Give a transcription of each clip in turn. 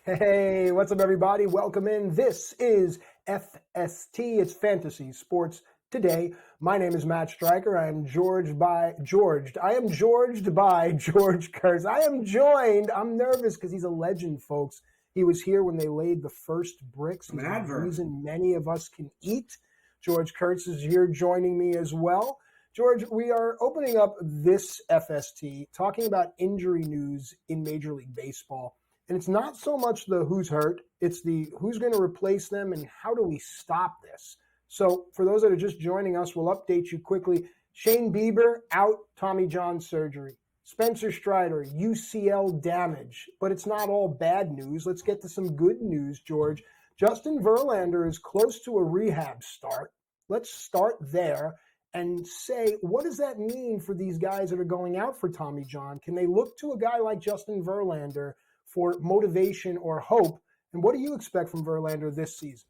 Hey, what's up, everybody? Welcome in. This is FST. It's Fantasy Sports Today. My name is Matt Striker. I am Georged by George Kurtz. I am joined. I'm nervous because he's a legend, folks. He was here when they laid the first bricks. I'm He's an the advert. reason many of us can eat. George Kurtz is here joining me as well. George, we are opening up this FST talking about injury news in Major League Baseball. And it's not so much the who's hurt, it's the who's going to replace them and how do we stop this. So for those that are just joining us, we'll update you quickly. Shane Bieber, out, Tommy John surgery. Spencer Strider, UCL damage. But it's not all bad news. Let's get to some good news, George. Justin Verlander is close to a rehab start. Let's start there and say, what does that mean for these guys that are going out for Tommy John? Can they look to a guy like Justin Verlander for motivation or hope? And what do you expect from Verlander this season?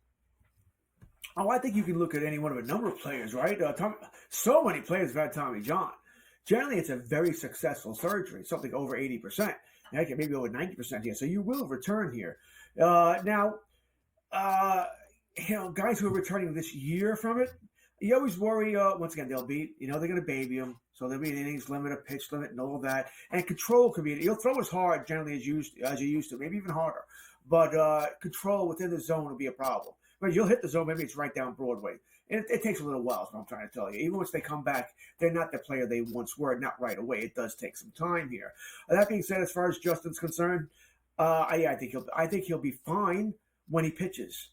Oh, I think you can look at any one of a number of players, right? So many players have had Tommy John. Generally, it's a very successful surgery, something over 80%. Now, maybe over 90% here. So you will return here. Now, guys who are returning this year from it, you always worry, once again, they're going to baby him. So there'll be an innings limit, a pitch limit, and all of that. And control could be, you'll throw as hard generally as you used to, maybe even harder. But control within the zone will be a problem. But you'll hit the zone, maybe it's right down Broadway. And it takes a little while, is what I'm trying to tell you. Even once they come back, they're not the player they once were, not right away. It does take some time here. That being said, as far as Justin's concerned, I think he'll be fine when he pitches.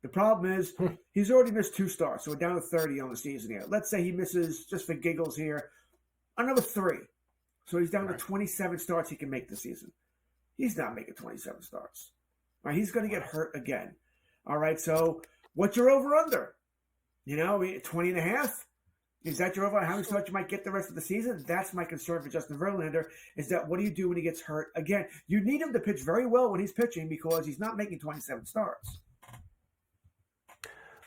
The problem is he's already missed 2 starts, so we're down to 30 on the season here. Let's say he misses, just for giggles here, another 3. So he's down to 27 starts he can make this season. He's not making 27 starts. Right? He's going to get hurt again. All right, so what's your over-under? 20 and a half? Is that your over? How many starts you might get the rest of the season? That's my concern for Justin Verlander, is that what do you do when he gets hurt again? You need him to pitch very well when he's pitching because he's not making 27 starts.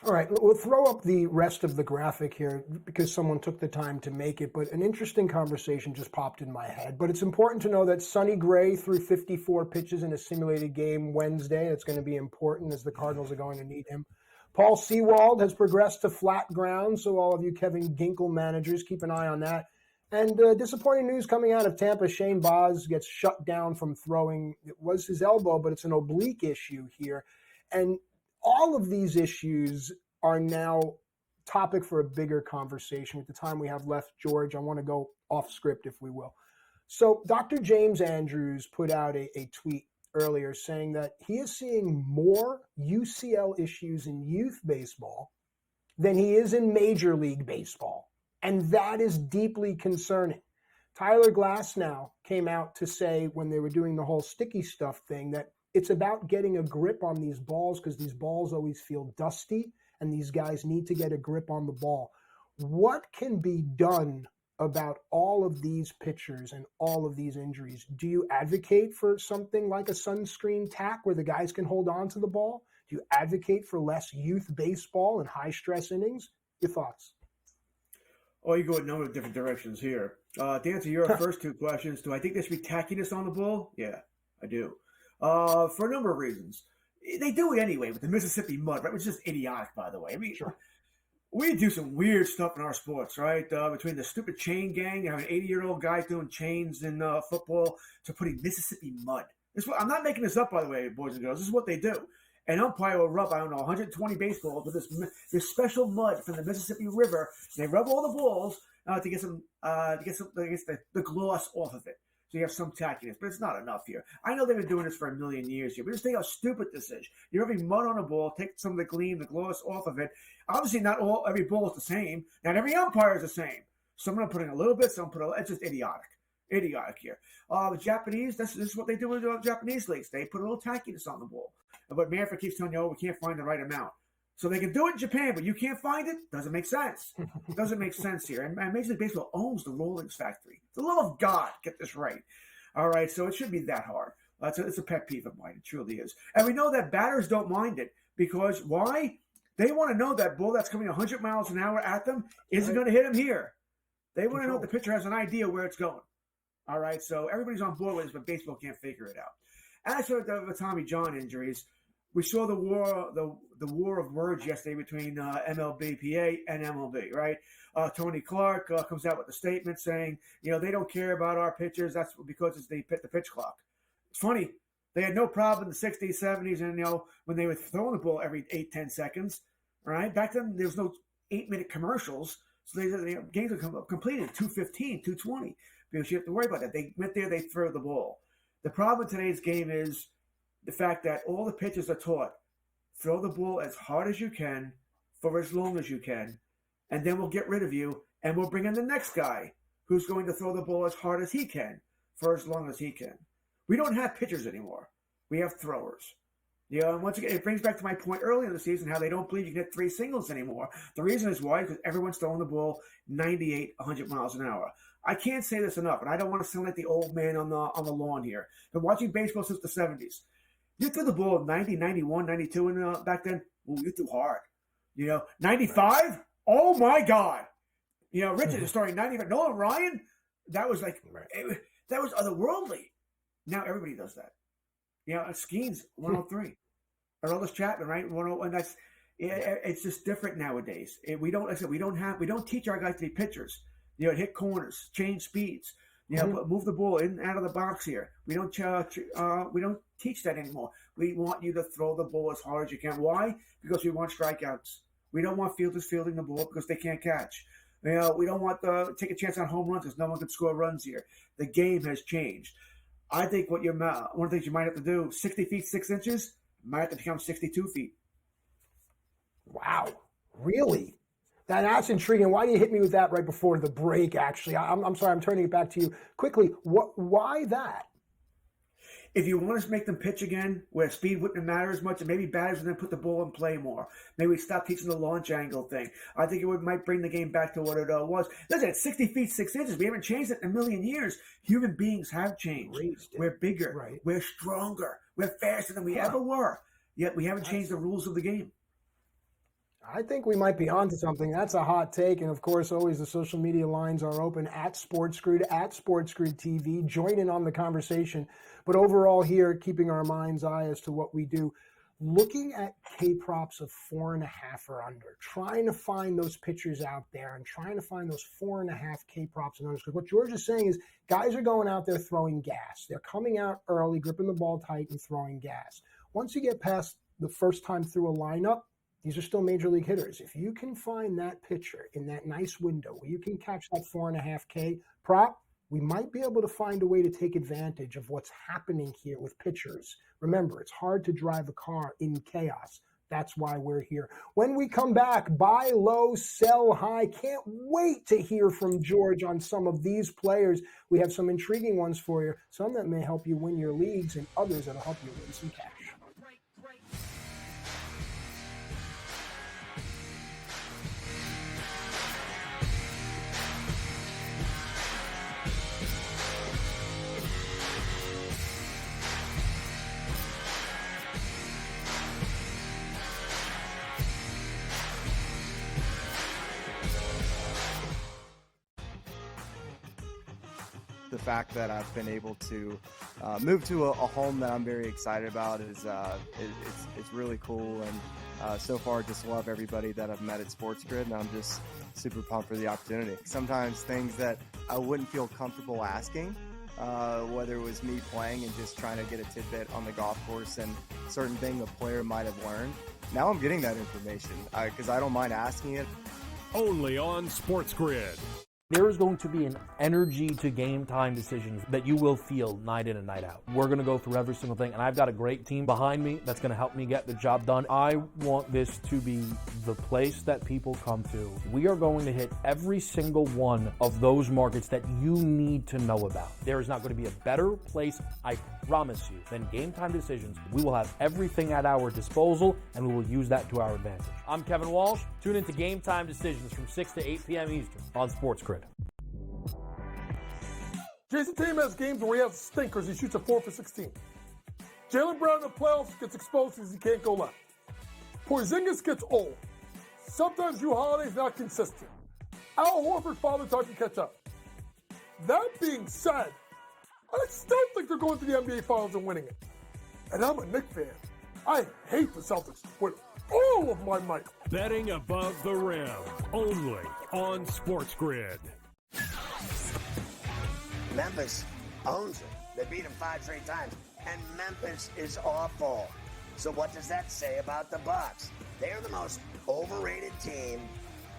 All right, we'll throw up the rest of the graphic here because someone took the time to make it, but an interesting conversation just popped in my head. But it's important to know that Sonny Gray threw 54 pitches in a simulated game Wednesday. That's going to be important as the Cardinals are going to need him. Paul Sewald has progressed to flat ground, so all of you Kevin Ginkel managers, keep an eye on that. And disappointing news coming out of Tampa, Shane Baz gets shut down from throwing. It was his elbow, but it's an oblique issue here. And all of these issues are now topic for a bigger conversation. With the time we have left, George, I want to go off script, if we will. So Dr. James Andrews put out a tweet earlier saying that he is seeing more UCL issues in youth baseball than he is in Major League Baseball. And that is deeply concerning. Tyler Glasnow came out to say when they were doing the whole sticky stuff thing that it's about getting a grip on these balls because these balls always feel dusty and these guys need to get a grip on the ball. What can be done about all of these pitchers and all of these injuries? Do you advocate for something like a sunscreen tack where the guys can hold on to the ball? Do you advocate for less youth baseball and high-stress innings? Your thoughts? Oh, you go a number of different directions here. To answer your first 2 questions, do I think there should be tackiness on the ball? Yeah, I do. For a number of reasons. They do it anyway with the Mississippi mud, right? Which is just idiotic, by the way. I mean, Sure. We do some weird stuff in our sports, right? Between the stupid chain gang, you have an 80-year-old guy doing chains in football to putting Mississippi mud. I'm not making this up, by the way, boys and girls. This is what they do. An umpire will rub, 120 baseballs with this special mud from the Mississippi River. They rub all the balls to get the gloss off of it. So you have some tackiness, but it's not enough here. I know they've been doing this for a million years here, but just think how stupid this is. You're having mud on a ball, take some of the gleam, the gloss off of it. Obviously, not every ball is the same. Not every umpire is the same. Some are putting a little bit, some put a little. It's just idiotic. Idiotic here. The Japanese, this is what they do with the Japanese leagues. They put a little tackiness on the ball. But Manfred keeps telling you, we can't find the right amount. So they can do it in Japan, but you can't find it? Doesn't make sense. It doesn't make sense here. And Major League Baseball owns the Rollings factory. For the love of God, get this right. All right, so it shouldn't be that hard. It's a pet peeve of mine. It truly is. And we know that batters don't mind it because why? They want to know that ball that's coming 100 miles an hour at them isn't going to hit them here. They want to know the pitcher has an idea where it's going. All right, so everybody's on board with this, but baseball can't figure it out. as for the Tommy John injuries, we saw the war of words yesterday between MLBPA and MLB, right? Tony Clark comes out with a statement saying, they don't care about our pitchers. That's because they hit the pitch clock. It's funny. They had no problem in the 60s, 70s, and, when they were throwing the ball every 8-10 seconds, right? Back then, there was no 8-minute commercials. So games were completed at 2:15, 2:20, because you have to worry about that. They went there, they throw the ball. The problem in today's game is the fact that all the pitchers are taught, throw the ball as hard as you can for as long as you can, and then we'll get rid of you, and we'll bring in the next guy who's going to throw the ball as hard as he can for as long as he can. We don't have pitchers anymore. We have throwers. And once again, it brings back to my point earlier in the season how they don't believe you can hit 3 singles anymore. The reason is why? Because everyone's throwing the ball 98, 100 miles an hour. I can't say this enough, and I don't want to sound like the old man on the lawn here. But watching baseball since the 70s, you threw the ball 90, 91, 92, and back then, you threw hard. 95? Oh, my God. Richard is throwing 95. Nolan Ryan, that was like, that was otherworldly. Now everybody does that. Skeens, 103. Aroldis Chapman, right? 101. And that's, it's just different nowadays. We don't teach our guys to be pitchers. Hit corners, change speeds. Move the ball in and out of the box here. We don't teach that anymore. We want you to throw the ball as hard as you can. Why? Because we want strikeouts. We don't want fielders fielding the ball because they can't catch. We don't want to take a chance on home runs because no one can score runs here. The game has changed. I think one of the things you might have to do, 60 feet, 6 inches, might have to become 62 feet. Wow. Really? That's intriguing. Why do you hit me with that right before the break, actually? I'm sorry, I'm turning it back to you quickly. Why that? If you want to make them pitch again, where speed wouldn't matter as much, and maybe batters would then put the ball in play more. Maybe we stop teaching the launch angle thing. I think might bring the game back to what it was. Listen, at 60 feet, 6 inches, we haven't changed it in a million years. Human beings have changed. We're bigger. Right. We're stronger. We're faster than we ever were. Yet we haven't changed the rules of the game. I think we might be onto something. That's a hot take. And of course, always the social media lines are open at SportsGrid, at SportsGrid TV. Join in on the conversation. But overall here, keeping our mind's eye as to what we do, looking at K-props of 4.5 or under, trying to find those pitchers out there and trying to find those 4.5 K-props and under. Because what George is saying is guys are going out there throwing gas. They're coming out early, gripping the ball tight and throwing gas. Once you get past the first time through a lineup, these are still major league hitters. If you can find that pitcher in that nice window where you can catch that 4.5 K prop, we might be able to find a way to take advantage of what's happening here with pitchers. Remember, it's hard to drive a car in chaos. That's why we're here. When we come back, buy low, sell high. Can't wait to hear from George on some of these players. We have some intriguing ones for you, some that may help you win your leagues and others that will help you win some cash. The fact that I've been able to move to a home that I'm very excited about is it's really cool, and so far just love everybody that I've met at SportsGrid, and I'm just super pumped for the opportunity. Sometimes things that I wouldn't feel comfortable asking, whether it was me playing and just trying to get a tidbit on the golf course and certain thing the player might have learned. Now I'm getting that information because I don't mind asking it. Only on SportsGrid. There is going to be an energy to game time decisions that you will feel night in and night out. We're going to go through every single thing, and I've got a great team behind me that's going to help me get the job done. I want this to be the place that people come to. We are going to hit every single one of those markets that you need to know about. There is not going to be a better place, I promise you, than Game Time Decisions. We will have everything at our disposal, and we will use that to our advantage. I'm Kevin Walsh. Tune into Game Time Decisions from 6 to 8 p.m. Eastern on SportsGrid. Jason Tatum has games where he has stinkers. He shoots a 4 for 16. Jaylen Brown in the playoffs gets exposed because he can't go left. Porzingis gets old. Sometimes Jrue Holiday's not consistent. Al Horford father time to catch up. That being said, I still think they're going to the NBA Finals and winning it. And I'm a Knicks fan. I hate the Celtics with all of my might. Betting above the rim, only on SportsGrid. Memphis owns it. They beat them 5 straight times, and Memphis is awful. So what does that say about the Bucks? They are the most overrated team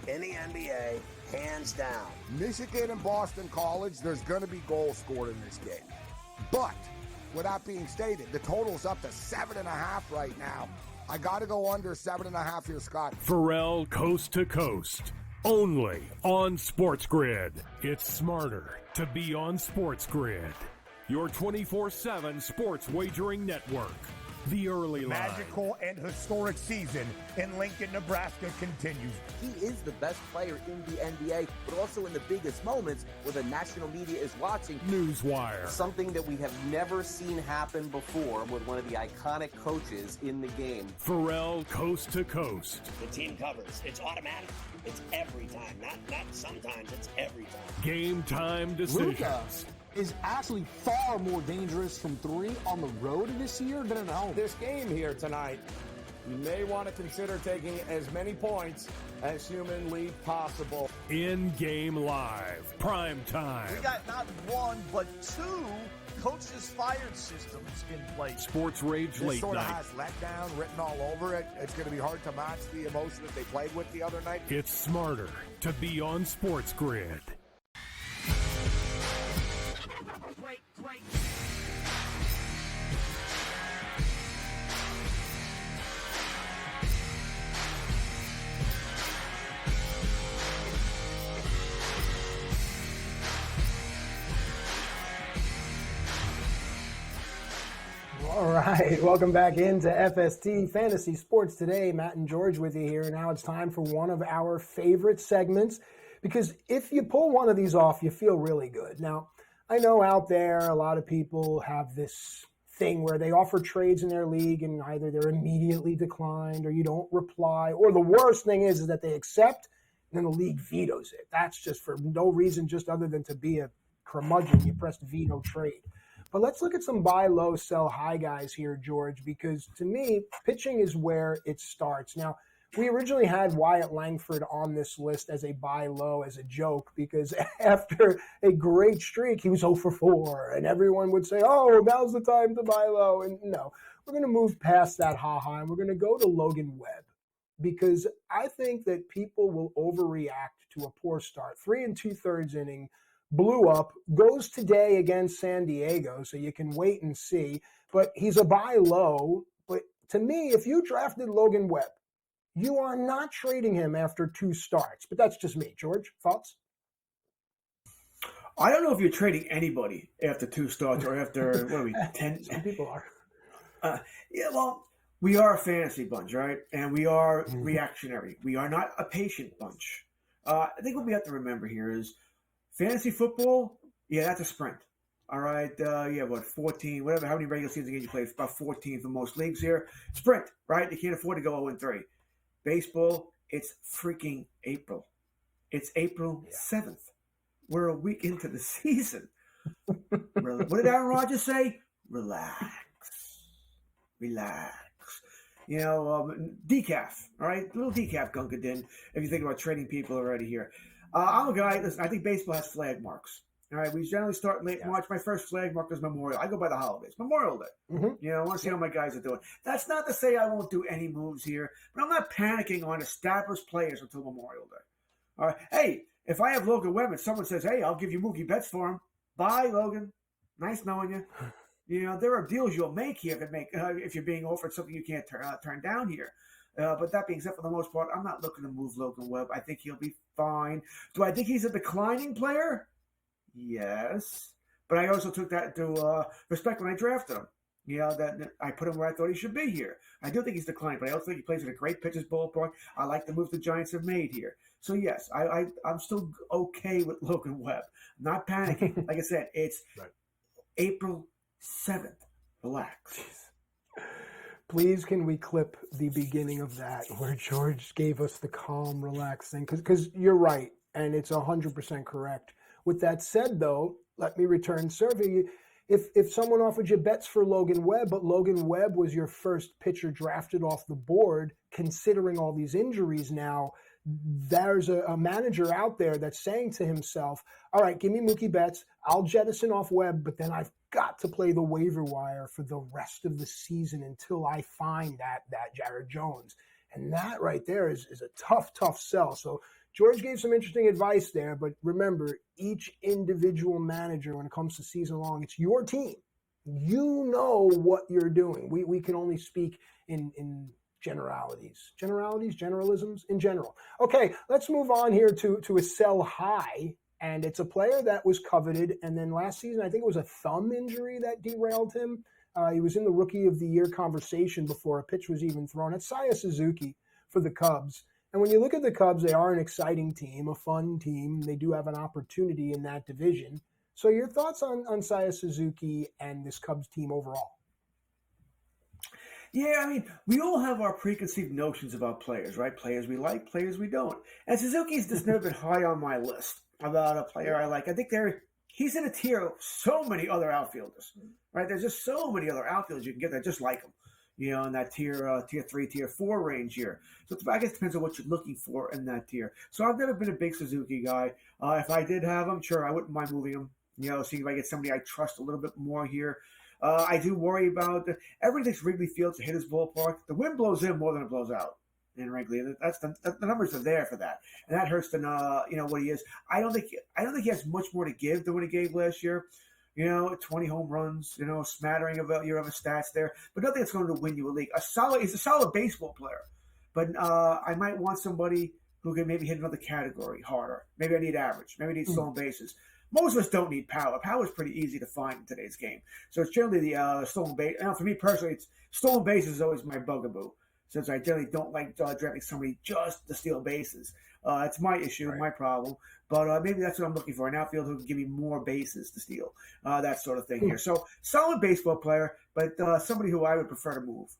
in the NBA, hands down. Michigan and Boston College, there's going to be goals scored in this game. But, with that being stated, the total's up to 7.5 right now. I got to go under 7.5 here, Scott. Pharrell Coast to Coast, only on SportsGrid. It's smarter to be on SportsGrid. Your 24/7 sports wagering network. The early line. Magical and historic season in Lincoln, Nebraska continues. He is the best player in the NBA, but also in the biggest moments where the national media is watching. Newswire. Something that we have never seen happen before with one of the iconic coaches in the game. Pharrell Coast to Coast. The team covers. It's automatic. It's every time. Not sometimes. It's every time. Game time decisions. Luka is actually far more dangerous from 3 on the road this year than at home. This game here tonight, you may want to consider taking as many points as humanly possible. In-game live. Prime time. We got not 1, but 2 coaches fired systems in place. Sports Rage This Late sort of Night. has letdown written all over it. It's going to be hard to match the emotion that they played with the other night. It's smarter to be on SportsGrid. All right, welcome back into FST Fantasy Sports Today. Matt and George with you here. Now it's time for one of our favorite segments, because if you pull one of these off, you feel really good. Now, I know out there a lot of people have this thing where they offer trades in their league and either they're immediately declined or you don't reply, or the worst thing is that they accept and then the league vetoes it. That's just for no reason, just other than to be a curmudgeon. You pressed veto trade. But let's look at some buy low, sell high guys here, George, because to me, pitching is where it starts. Now, we originally had Wyatt Langford on this list as a buy low, as a joke, because after a great streak, he was 0 for 4, and everyone would say, oh, now's the time to buy low. And no, we're going to move past that ha-ha, and we're going to go to Logan Webb, because I think that people will overreact to a poor start. 3 2/3 inning, blew up, goes today against San Diego, so you can wait and see. But he's a buy low. But to me, if you drafted Logan Webb, you are not trading him after 2 starts. But that's just me. George, thoughts? I don't know if you're trading anybody after 2 starts or after, what are we, 10? Some people are. Yeah, well, we are a fantasy bunch, right? And we are reactionary. We are not a patient bunch. I think what we have to remember here is fantasy football, yeah, that's a sprint. All right, yeah, what, 14, whatever, how many regular season games you play? It's about 14 for most leagues here. Sprint, right? You can't afford to go 0-3. Baseball, it's freaking April. It's April 7th. We're a week into the season. What did Aaron Rodgers say? Relax. You know, decaf, all right? A little decaf Gunkadin, if you think about trading people already here. I'm a guy, listen, I think baseball has flag marks. All right, we generally start in late March. My first flag mark is Memorial. I go by the holidays. Memorial Day. You know, I want to see how my guys are doing. That's not to say I won't do any moves here, but I'm not panicking on established players until Memorial Day. All right. Hey, if I have Logan Webb and someone says, hey, I'll give you Mookie Betts for him, bye, Logan. Nice knowing you. You know, there are deals you'll make here if you're being offered something you can't turn down here. But that being said, for the most part, I'm not looking to move Logan Webb. I think he'll be fine. Do I think he's a declining player? Yes. But I also took that into respect when I drafted him. You know, that I put him where I thought he should be here. I do think he's declining, but I also think he plays at a great pitcher's ballpark. I like the move the Giants have made here. So, yes, I'm still okay with Logan Webb. I'm not panicking. Like I said, it's April 7th. Relax. Please, can we clip the beginning of that where George gave us the calm, relaxed thing? Because you're right, and it's 100% correct. With that said, though, let me return survey. If someone offered you bets for Logan Webb, but Logan Webb was your first pitcher drafted off the board, considering all these injuries now, there's a manager out there that's saying to himself, all right, give me Mookie Betts. I'll jettison off Webb, but then I've got to play the waiver wire for the rest of the season until I find that Jared Jones. And that right there is a tough sell. So George gave some interesting advice there, but remember, each individual manager, when it comes to season long, it's your team. You know what you're doing. We can only speak in generalisms in general. Okay, let's move on here to a sell high, and it's a player that was coveted, and then last season I think it was a thumb injury that derailed him. He was in the Rookie of the Year conversation before a pitch was even thrown. It's Seiya Suzuki for the Cubs. And when you look at the Cubs, they are an exciting team, a fun team. They do have an opportunity in that division. So your thoughts on Seiya Suzuki and this Cubs team overall? Yeah, I mean, we all have our preconceived notions about players, right? Players we like, players we don't. And Suzuki's just never been high on my list about a player I like. I think he's in a tier of so many other outfielders, right? There's just so many other outfielders you can get that just like him, in that tier 3, tier 4 range here. So I guess it depends on what you're looking for in that tier. So I've never been a big Suzuki guy. If I did have him, sure, I wouldn't mind moving him, seeing if I get somebody I trust a little bit more here. I do worry about everybody thinks Wrigley Field to hit his ballpark. The wind blows in more than it blows out in Wrigley. That's the numbers are there for that, and that hurts what he is. I don't think he has much more to give than what he gave last year. 20 home runs, smattering of your other stats there, but nothing that's going to win you a league. He's a solid baseball player, but I might want somebody who can maybe hit another category harder. Maybe I need average. Maybe I need stolen bases. Most of us don't need power. Power is pretty easy to find in today's game. So it's generally the stolen base. Now, for me personally, it's stolen bases is always my bugaboo, since I generally don't like drafting somebody just to steal bases. It's my issue, my problem. But maybe that's what I'm looking for, an outfielder who can give me more bases to steal, that sort of thing here. So solid baseball player, but somebody who I would prefer to move.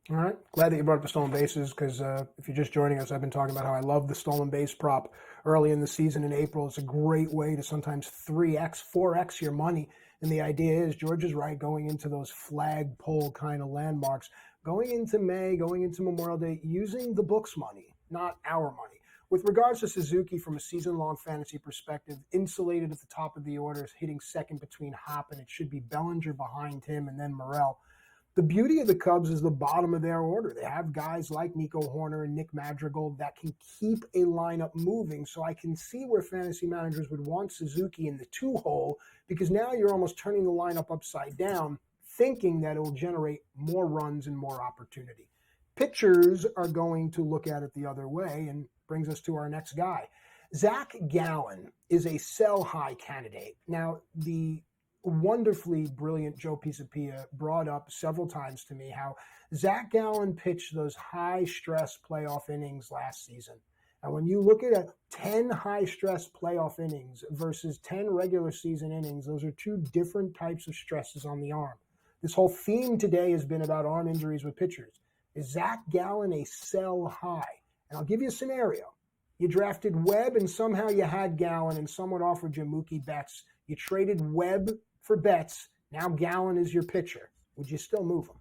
All right. Glad that you brought up the stolen bases because if you're just joining us, I've been talking about how I love the stolen base prop early in the season in April. It's a great way to sometimes 3x, 4x your money. And the idea is, George is right, going into those flagpole kind of landmarks, going into May, going into Memorial Day, using the book's money, not our money. With regards to Suzuki, from a season-long fantasy perspective, insulated at the top of the order, hitting second between Hop, and it should be Bellinger behind him and then Morel. The beauty of the Cubs is the bottom of their order. They have guys like Nico Horner and Nick Madrigal that can keep a lineup moving. So I can see where fantasy managers would want Suzuki in the 2-hole, because now you're almost turning the lineup upside down, thinking that it will generate more runs and more opportunity. Pitchers are going to look at it the other way, and brings us to our next guy. Zach Gallen is a sell-high candidate. Now, the wonderfully brilliant Joe Pisapia brought up several times to me how Zach Gallen pitched those high-stress playoff innings last season. And when you look at 10 high-stress playoff innings versus 10 regular season innings, those are two different types of stresses on the arm. This whole theme today has been about arm injuries with pitchers. Is Zach Gallen a sell high? And I'll give you a scenario. You drafted Webb and somehow you had Gallen and someone offered you Mookie Betts. You traded Webb for Betts. Now Gallen is your pitcher. Would you still move him?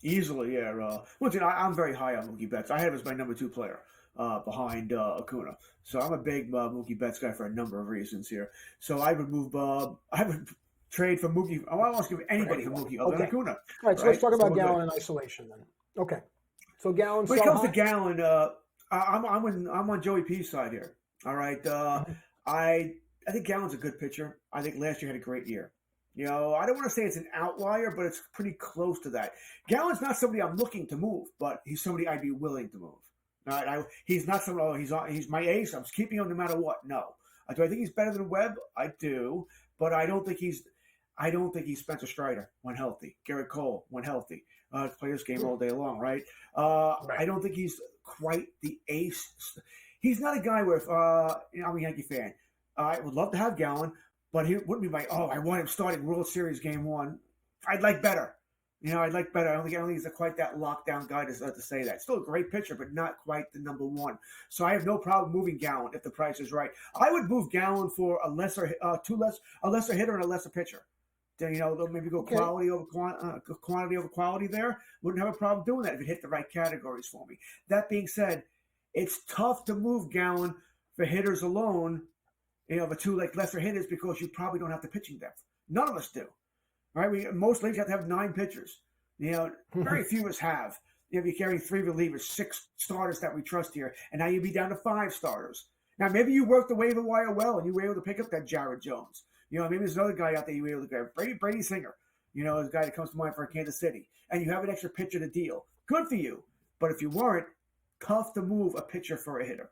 Easily, yeah. Once again, I'm very high on Mookie Betts. I have him as my number 2 player behind Acuna. So I'm a big Mookie Betts guy for a number of reasons here. So I would move. I would trade for Mookie. I won't give anybody for Mookie other than Acuna. All right, so let's talk about Gallen in isolation then. Okay. So Gallen. When it comes to Gallen, I'm on Joey P's side here. All right. I think Gallen's a good pitcher. I think last year had a great year. I don't want to say it's an outlier, but it's pretty close to that. Gallen's not somebody I'm looking to move, but he's somebody I'd be willing to move. All right. He's not somebody. He's my ace. I'm keeping him no matter what. No. Do I think he's better than Webb? I do, but I don't think he's Spencer Strider when healthy. Garrett Cole when healthy. Play this game all day long, right? I don't think he's quite the ace. He's not a guy where I'm a Yankee fan. I would love to have Gallen, but he wouldn't be I want him starting World Series Game 1. I'd like better. I'd like better. I don't think he's quite that lockdown guy to say that. Still a great pitcher, but not quite the number one. So I have no problem moving Gallen if the price is right. I would move Gallen for a lesser hitter and a lesser pitcher. They'll maybe go quality over quantity over quality there. Wouldn't have a problem doing that if it hit the right categories for me. That being said, it's tough to move Gallen for hitters alone, the two lesser hitters, because you probably don't have the pitching depth. None of us do, right? Most leagues have to have 9 pitchers. Very few of us have. You're carrying 3 relievers, 6 starters that we trust here, and now you'd be down to 5 starters. Now maybe you worked the waiver wire well and you were able to pick up that Jared Jones. Maybe there's another guy out there you were able to grab. Brady Singer, is a guy that comes to mind for Kansas City. And you have an extra pitcher to deal. Good for you. But if you weren't, tough to move a pitcher for a hitter.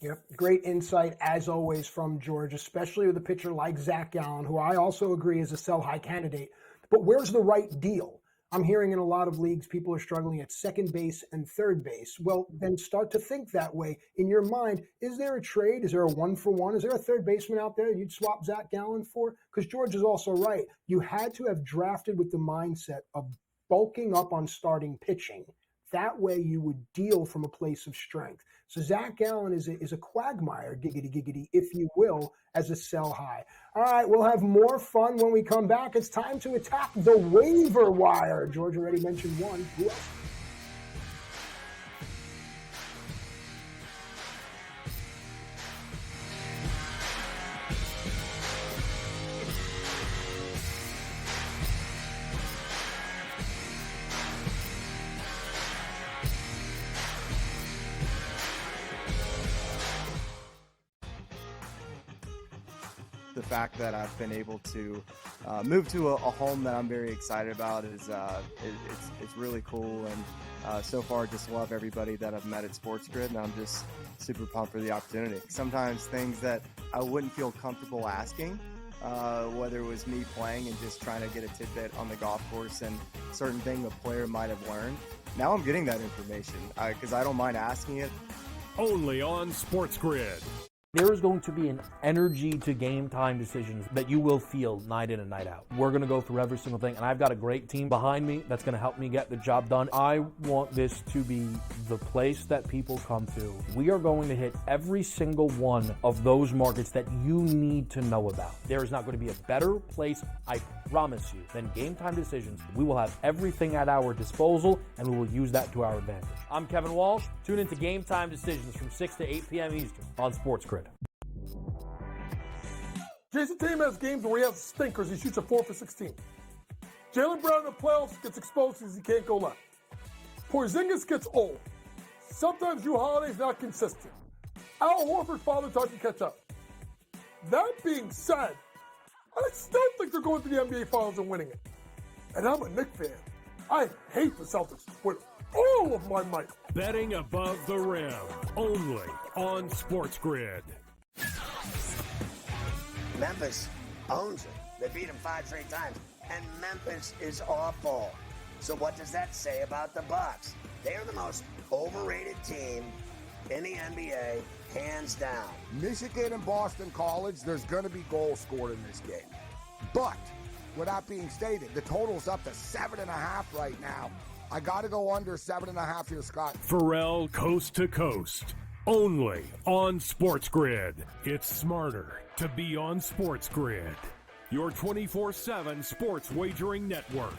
Yep, great insight as always from George, especially with a pitcher like Zach Gallen, who I also agree is a sell-high candidate. But where's the right deal? I'm hearing in a lot of leagues people are struggling at second base and third base. Well, then start to think that way. In your mind, is there a trade? Is there a 1-for-1? Is there a third baseman out there you'd swap Zach Gallen for? Because George is also right. You had to have drafted with the mindset of bulking up on starting pitching. That way you would deal from a place of strength. So Zach Gallen is a quagmire, giggity, if you will, as a sell high. All right, we'll have more fun when we come back. It's time to attack the waiver wire. George already mentioned one. Who else? The fact that I've been able to move to a home that I'm very excited about is it's really cool, and so far just love everybody that I've met at SportsGrid, and I'm just super pumped for the opportunity. Sometimes things that I wouldn't feel comfortable asking, whether it was me playing and just trying to get a tidbit on the golf course and certain thing the player might have learned, now I'm getting that information because I don't mind asking it. Only on SportsGrid. There is going to be an energy to game time decisions that you will feel night in and night out. We're going to go through every single thing, and I've got a great team behind me that's going to help me get the job done. I want this to be the place that people come to. We are going to hit every single one of those markets that you need to know about. There is not going to be a better place, I promise you, than game time decisions. We will have everything at our disposal, and we will use that to our advantage. I'm Kevin Walsh. Tune into Game Time Decisions from 6 to 8 p.m. Eastern on SportsGrid. Jason Tatum has games where he has stinkers. He shoots a 4 for 16. Jaylen Brown in the playoffs gets exposed because he can't go left. Porzingis gets old. Sometimes Drew Holiday's not consistent. Al Horford's father time to catch up. That being said, I still think they're going to the NBA Finals and winning it. And I'm a Knicks fan. I hate the Celtics with all of my might. Betting above the rim, only on SportsGrid. Memphis owns it. They beat them 5 straight times. And Memphis is awful. So what does that say about the Bucks? They're the most overrated team in the NBA, hands down. Michigan and Boston College, there's going to be goals scored in this game. But, with that being stated, the total's up to 7.5 right now. I got to go under 7.5 here, Scott. Pharrell Coast to Coast, only on SportsGrid. It's smarter to be on SportsGrid. Your 24/7 sports wagering network.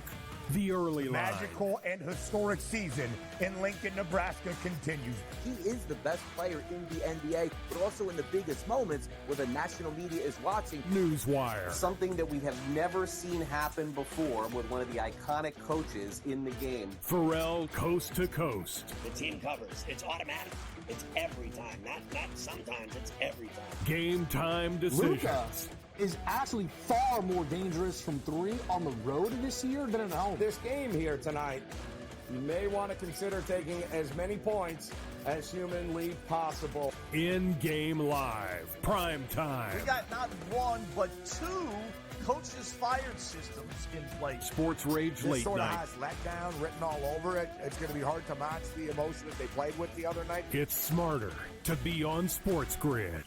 The early line. Magical and historic season in Lincoln, Nebraska continues. He is the best player in the NBA, but also in the biggest moments where the national media is watching. Newswire. Something that we have never seen happen before with one of the iconic coaches in the game. Pharrell Coast to Coast. The team covers. It's automatic. It's every time. Not sometimes. It's every time. Game time decisions. Luka is actually far more dangerous from 3 on the road this year than at home. This game here tonight, you may want to consider taking as many points as humanly possible. In-game live, prime time. We got not 1, but 2 coaches fired systems in place. Sports Rage This Late sort of Night. has letdown written all over it. It's going to be hard to match the emotion that they played with the other night. It's smarter to be on SportsGrid.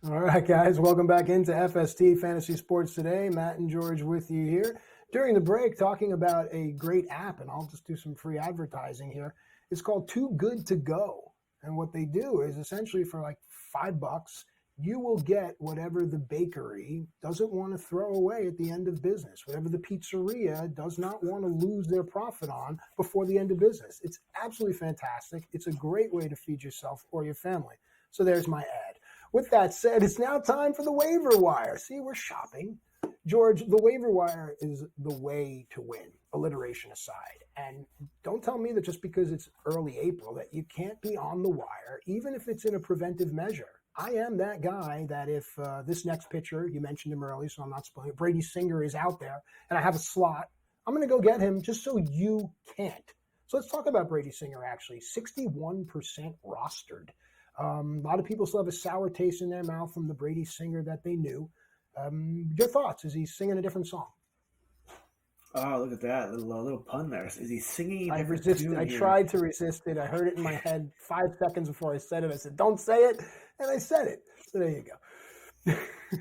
All right, guys, welcome back into FST Fantasy Sports Today. Matt and George with you here. During the break, talking about a great app, and I'll just do some free advertising here. It's called Too Good to Go. And what they do is essentially for like $5, you will get whatever the bakery doesn't want to throw away at the end of business, whatever the pizzeria does not want to lose their profit on before the end of business. It's absolutely fantastic. It's a great way to feed yourself or your family. So there's my ad. With that said, it's now time for the waiver wire. See, we're shopping. George, the waiver wire is the way to win, alliteration aside. And don't tell me that just because it's early April that you can't be on the wire, even if it's in a preventive measure. I am that guy that if this next pitcher, you mentioned him early, so I'm not spoiling it, Brady Singer is out there and I have a slot, I'm going to go get him just so you can't. So let's talk about Brady Singer, actually. 61% rostered. A lot of people still have a sour taste in their mouth from the Brady Singer that they knew. Your thoughts? Is he singing a different song? Oh, look at that little pun there. Is he singing? I resisted. I tried to resist it. I heard it in my head 5 seconds before I said it. I said, "Don't say it," and I said it. So there you go.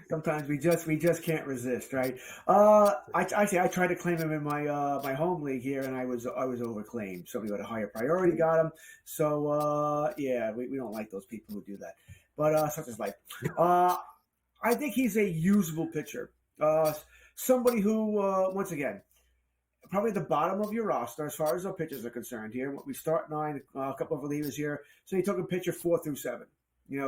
Sometimes we just can't resist, right? I tried to claim him in my my home league here, and I was overclaimed. Somebody with a higher priority got him. So yeah, we don't like those people who do that. But such is life. I think he's a usable pitcher. Somebody who once again, probably at the bottom of your roster as far as our pitchers are concerned here. We start 9, a couple of relievers here. So you took a pitcher 4 through 7,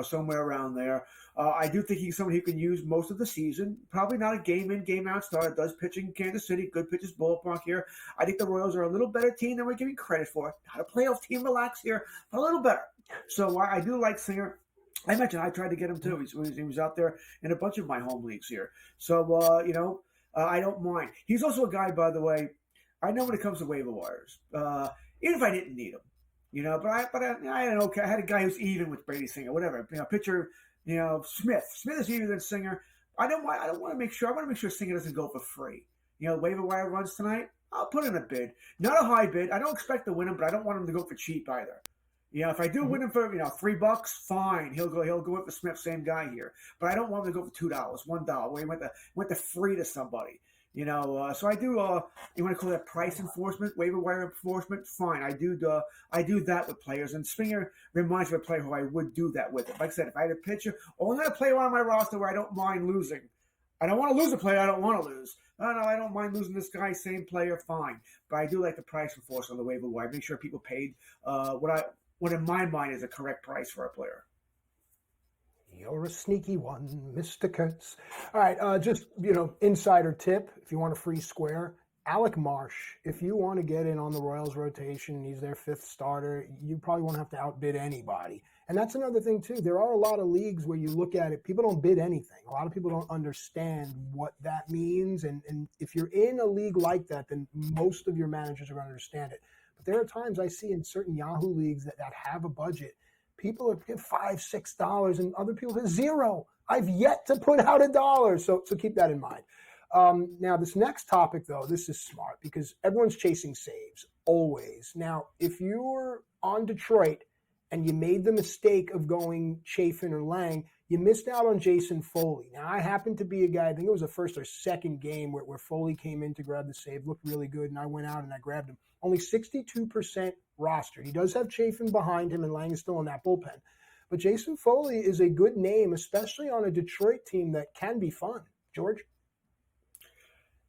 somewhere around there. I do think he's somebody who can use most of the season. Probably not a game in, game out starter. Does pitch in Kansas City. Good pitches ballpark here. I think the Royals are a little better team than we're giving credit for. Not a playoff team, relax here, but a little better. So I do like Singer. I mentioned I tried to get him too. He was out there in a bunch of my home leagues here. So, I don't mind. He's also a guy, by the way, I know when it comes to waiver wires, even if I didn't need him, but I don't know. I had a guy who's even with Brady Singer, whatever. Pitcher, Smith. Smith is even than Singer. I want to make sure Singer doesn't go for free. Waiver wire runs tonight. I'll put in a bid, not a high bid. I don't expect to win him, but I don't want him to go for cheap either. If I do win him for $3, fine. He'll go with the Smith, same guy here. But I don't want him to go for $2, $1. Where he went to free to somebody. So I do. You want to call that price enforcement, waiver wire enforcement? Fine, I do that with players. And Springer reminds me of a player who I would do that with. Like I said, if I had a pitcher, only a player on my roster where I don't mind losing. I don't want to lose a player I don't want to lose. No, I don't mind losing this guy, same player, fine. But I do like the price enforcement on the waiver wire. Make sure people paid what in my mind is a correct price for a player. You're a sneaky one, Mr. Kurtz. All right, just, insider tip, if you want a free square, Alec Marsh, if you want to get in on the Royals rotation, he's their 5th starter, you probably won't have to outbid anybody. And that's another thing, too. There are a lot of leagues where you look at it, people don't bid anything. A lot of people don't understand what that means. And if you're in a league like that, then most of your managers are going to understand it. But there are times I see in certain Yahoo leagues that have a budget, people are paying $5, $6, and other people pay $0. I've yet to put out $1, so keep that in mind. Now, this next topic, though, this is smart because everyone's chasing saves, always. Now, if you're on Detroit and you made the mistake of going Chafin or Lang, you missed out on Jason Foley. Now, I happened to be a guy, I think it was the first or second game where Foley came in to grab the save, looked really good, and I went out and I grabbed him. Only 62% rostered. He does have Chafin behind him, and Lang is still in that bullpen. But Jason Foley is a good name, especially on a Detroit team that can be fun. George?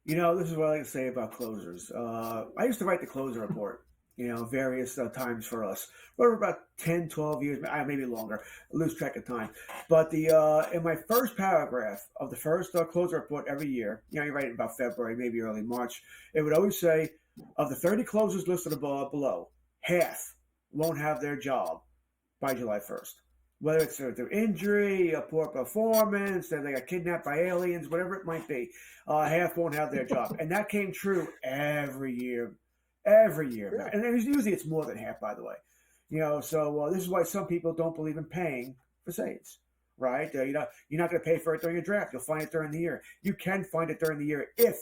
This is what I like to say about closers. I used to write the closer report, various times for us. For about 10, 12 years, maybe longer. I lose track of time. But in my first paragraph of the first closer report every year, you write it about February, maybe early March, it would always say, of the 30 closers listed above, below, half won't have their job by July 1st. Whether it's through injury, a poor performance, that they got kidnapped by aliens, whatever it might be, half won't have their job. And that came true every year. Every year. Yeah. And usually it's more than half, by the way. So this is why some people don't believe in paying for saves, right? You're not going to pay for it during a draft. You'll find it during the year. You can find it during the year if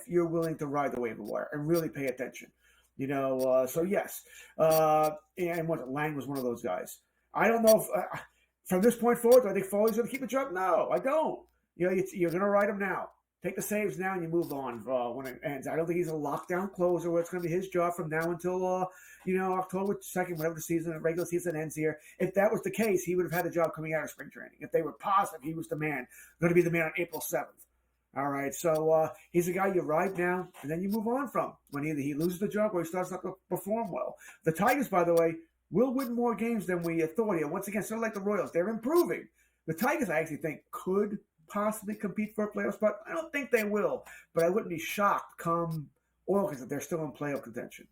you're willing to ride the waiver wire and really pay attention. So yes. And Lang was one of those guys. I don't know if from this point forward, do I think Foley's going to keep a job? No, I don't. You're going to ride him now. Take the saves now and you move on when it ends. I don't think he's a lockdown closer where it's going to be his job from now until, October 2nd, whenever the regular season ends here. If that was the case, he would have had a job coming out of spring training. If they were positive he was the man, going to be the man on April 7th. All right, so he's a guy you ride now and then you move on from when either he loses the job or he starts not to perform well. The Tigers, by the way, will win more games than we thought here. Once again, sort of like the Royals, they're improving. The Tigers, I actually think, could possibly compete for a playoff spot. I don't think they will, but I wouldn't be shocked come August if they're still in playoff contention.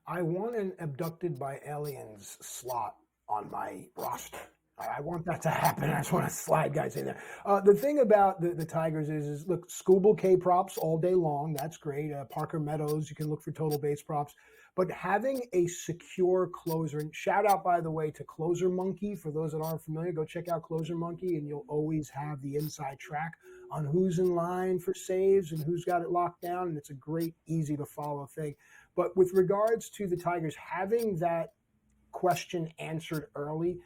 I want an abducted by aliens slot on my roster. I want that to happen. I just want to slide guys in there. The thing about the Tigers is look, Scooble K props all day long. That's great. Parker Meadows, you can look for total base props. But having a secure closer, and shout out, by the way, to Closer Monkey. For those that aren't familiar, go check out Closer Monkey, and you'll always have the inside track on who's in line for saves and who's got it locked down. And it's a great, easy to follow thing. But with regards to the Tigers, having that question answered early,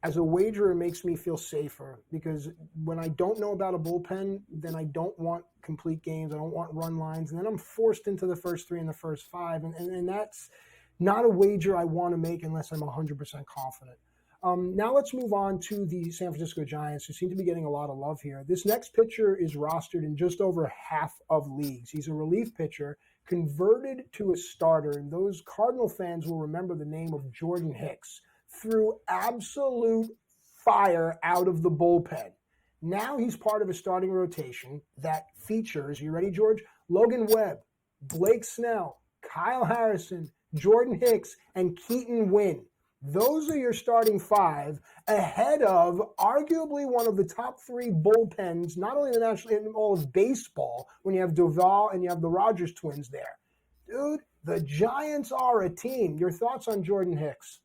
as a wagerer, it makes me feel safer because when I don't know about a bullpen, then I don't want complete games. I don't want run lines. And then I'm forced into the first 3 and the first 5. And that's not a wager I want to make unless I'm 100% confident. Now let's move on to the San Francisco Giants, who seem to be getting a lot of love here. This next pitcher is rostered in just over half of leagues. He's a relief pitcher converted to a starter. And those Cardinal fans will remember the name of Jordan Hicks. Threw absolute fire out of the bullpen. Now he's part of a starting rotation that features, you ready, George? Logan Webb, Blake Snell, Kyle Harrison, Jordan Hicks, and Keaton Winn. Those are your starting 5 ahead of arguably one of the top 3 bullpens, not only in the national, in all of baseball, when you have Doval and you have the Rogers twins there. Dude, the Giants are a team. Your thoughts on Jordan Hicks?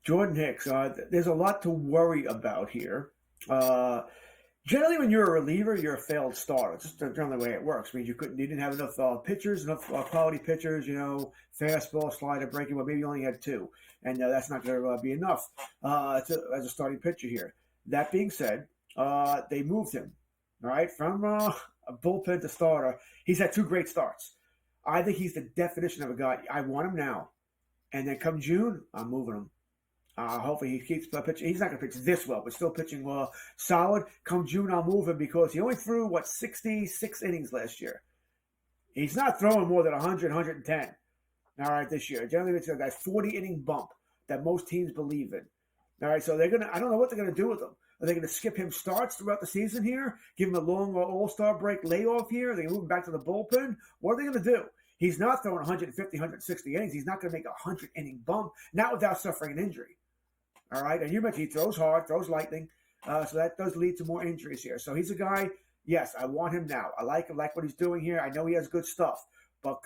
Jordan Hicks, there's a lot to worry about here. Generally, when you're a reliever, you're a failed starter. It's just generally the way it works. I mean, you didn't have enough pitchers, enough quality pitchers, fastball, slider, breaking. Well, maybe you only had 2, and that's not going to be enough as a starting pitcher here. That being said, they moved him, all right, from a bullpen to starter. He's had 2 great starts. I think he's the definition of a guy. I want him now, and then come June, I'm moving him. Hopefully he keeps pitching. He's not going to pitch this well, but still pitching solid. Come June, I'll move him because he only threw, 66 innings last year. He's not throwing more than 100, 110. All right, this year. Generally, it's a 40-inning bump that most teams believe in. All right, so I don't know what they're going to do with him. Are they going to skip him starts throughout the season here? Give him a long all-star break layoff here? Are they going to move him back to the bullpen? What are they going to do? He's not throwing 150, 160 innings. He's not going to make a 100-inning bump, not without suffering an injury. All right, and you mentioned he throws hard, throws lightning, so that does lead to more injuries here. So he's a guy, yes, I want him now. I like what he's doing here. I know he has good stuff, but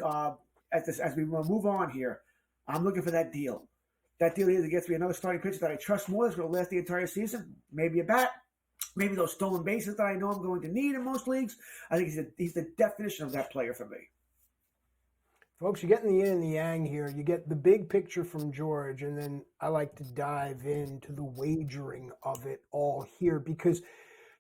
as we move on here, I'm looking for that deal. That deal either gets me another starting pitcher that I trust more that's going to last the entire season, maybe a bat, maybe those stolen bases that I know I'm going to need in most leagues. I think he's the definition of that player for me. Folks, you get in the yin and the yang here. You get the big picture from George, and then I like to dive into the wagering of it all here because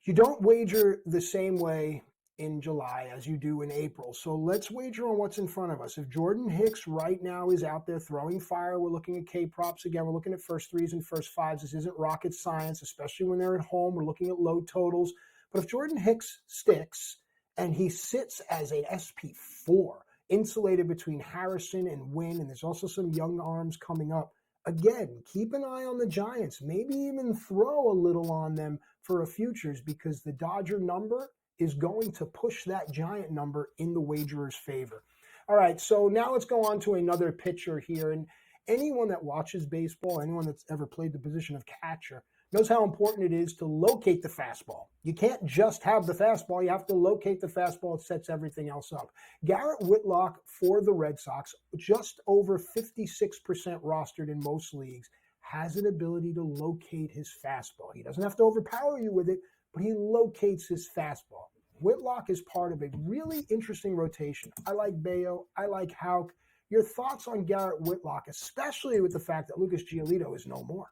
you don't wager the same way in July as you do in April. So let's wager on what's in front of us. If Jordan Hicks right now is out there throwing fire, we're looking at K props again. We're looking at first 3s and first 5s. This isn't rocket science, especially when they're at home. We're looking at low totals. But if Jordan Hicks sticks and he sits as an SP4, insulated between Harrison and Wynn, and there's also some young arms coming up. Again, keep an eye on the Giants. Maybe even throw a little on them for a futures because the Dodger number is going to push that Giant number in the wagerer's favor. All right, so now let's go on to another pitcher here. And anyone that watches baseball, anyone that's ever played the position of catcher, knows how important it is to locate the fastball. You can't just have the fastball. You have to locate the fastball. It sets everything else up. Garrett Whitlock for the Red Sox, just over 56% rostered in most leagues, has an ability to locate his fastball. He doesn't have to overpower you with it, but he locates his fastball. Whitlock is part of a really interesting rotation. I like Bayo. I like Houck. Your thoughts on Garrett Whitlock, especially with the fact that Lucas Giolito is no more?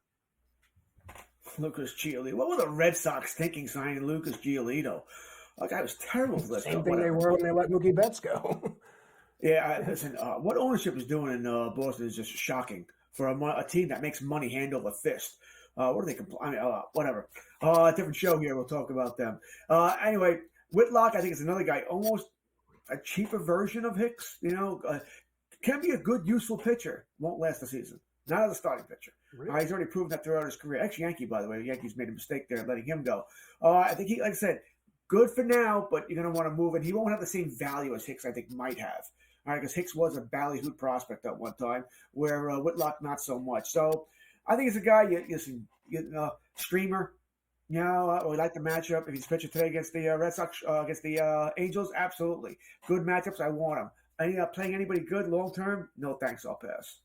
Lucas Giolito. What were the Red Sox thinking signing Lucas Giolito? That guy was terrible. Same thing they were when they let Mookie Betts go. Yeah, listen, what ownership is doing in Boston is just shocking for a team that makes money hand over fist. What are they complaining? Whatever. Different show here. We'll talk about them. Anyway, Whitlock, I think, is another guy, almost a cheaper version of Hicks. Can be a good, useful pitcher. Won't last the season. Not as a starting pitcher. Really? He's already proven that throughout his career. Actually, Yankee, by the way. The Yankees made a mistake there letting him go. I think he, like I said, good for now, but you're going to want to move, and he won't have the same value as Hicks, I think, might have. All right, because Hicks was a ballyhooed prospect at one time, where Whitlock not so much. So I think it's a guy streamer. We like the matchup. If he's pitching today against the Red Sox, against the Angels, absolutely good matchups. I want him. Playing anybody good long term? No thanks. I'll pass.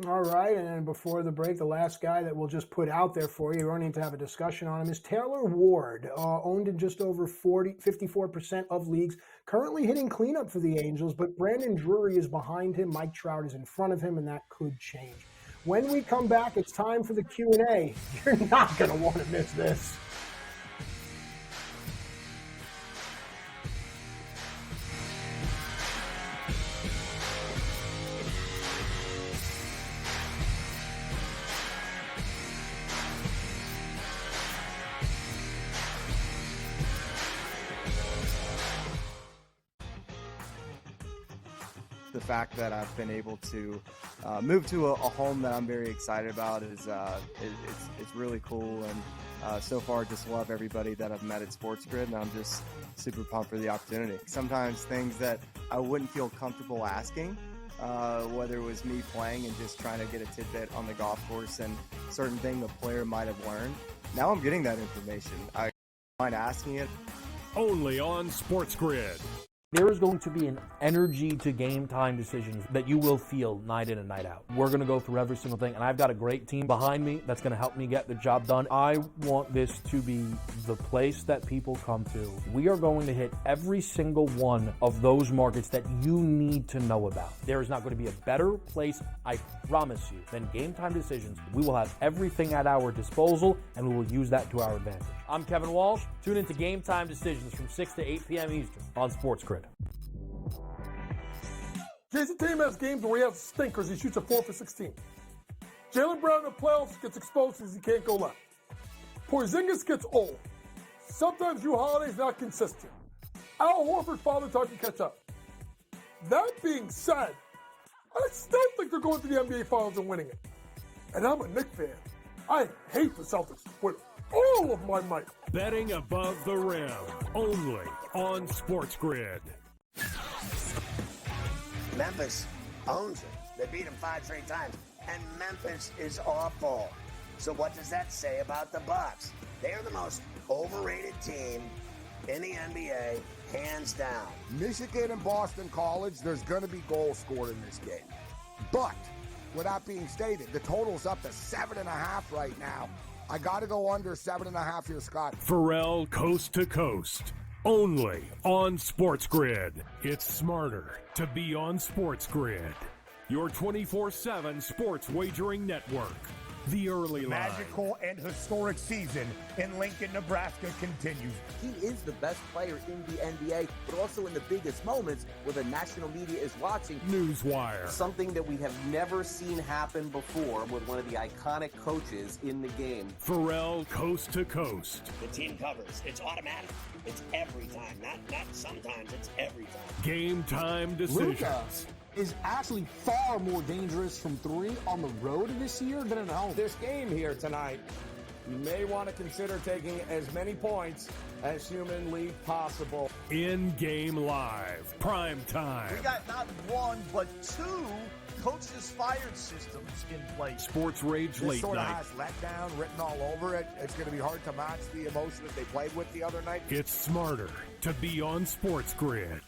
All right, and before the break, the last guy that we'll just put out there for you, we don't need to have a discussion on him, is Taylor Ward, owned in just over 54% of leagues, currently hitting cleanup for the Angels, but Brandon Drury is behind him, Mike Trout is in front of him, and that could change. When we come back, it's time for the Q&A. You're not going to want to miss this. The fact that I've been able to move to a home that I'm very excited about is it's really cool, and so far just love everybody that I've met at SportsGrid, and I'm just super pumped for the opportunity. Sometimes things that I wouldn't feel comfortable asking, whether it was me playing and just trying to get a tidbit on the golf course and certain thing the player might have learned. Now I'm getting that information. I mind asking it. Only on SportsGrid. There is going to be an energy to game time decisions that you will feel night in and night out. We're going to go through every single thing, and I've got a great team behind me that's going to help me get the job done. I want this to be the place that people come to. We are going to hit every single one of those markets that you need to know about. There is not going to be a better place, I promise you, than Game Time Decisions. We will have everything at our disposal, and we will use that to our advantage. I'm Kevin Walsh. Tune into Game Time Decisions from 6 to 8 p.m. Eastern on SportsGrid. Jason Tatum has games where he has stinkers. He shoots a 4 for 16. Jaylen Brown in the playoffs gets exposed because he can't go left. Porzingis gets old. Sometimes Drew Holiday's not consistent. Al Horford father time to catch up. That being said, I still think they're going to the NBA Finals and winning it. And I'm a Knicks fan. I hate the Celtics with all of my might. Betting above the rim, only on SportsGrid. Memphis owns it. They beat them 5 straight times. And Memphis is awful. So what does that say about the Bucks? They are the most overrated team in the NBA, hands down. Michigan and Boston College, there's going to be goals scored in this game. But, with that being stated, the total's up to 7.5 right now. I got to go under 7.5 here, Scott. Pharrell Coast to Coast, only on SportsGrid. It's smarter to be on SportsGrid. Your 24/7 sports wagering network. The early line. Magical and historic season in Lincoln, Nebraska continues. He is the best player in the NBA, but also in the biggest moments where the national media is watching. Newswire. Something that we have never seen happen before with one of the iconic coaches in the game. Pharrell Coast to Coast. The team covers. It's automatic. It's every time. Not sometimes. It's every time. Game time decisions. Luka is actually far more dangerous from 3 on the road this year than at home. This game here tonight, you may want to consider taking as many points as humanly possible. In-game live, prime time. We got not 1, but 2 coaches fired systems in place. Sports Rage This Late sort of Night. has letdown written all over it. It's going to be hard to match the emotion that they played with the other night. It's smarter to be on SportsGrid.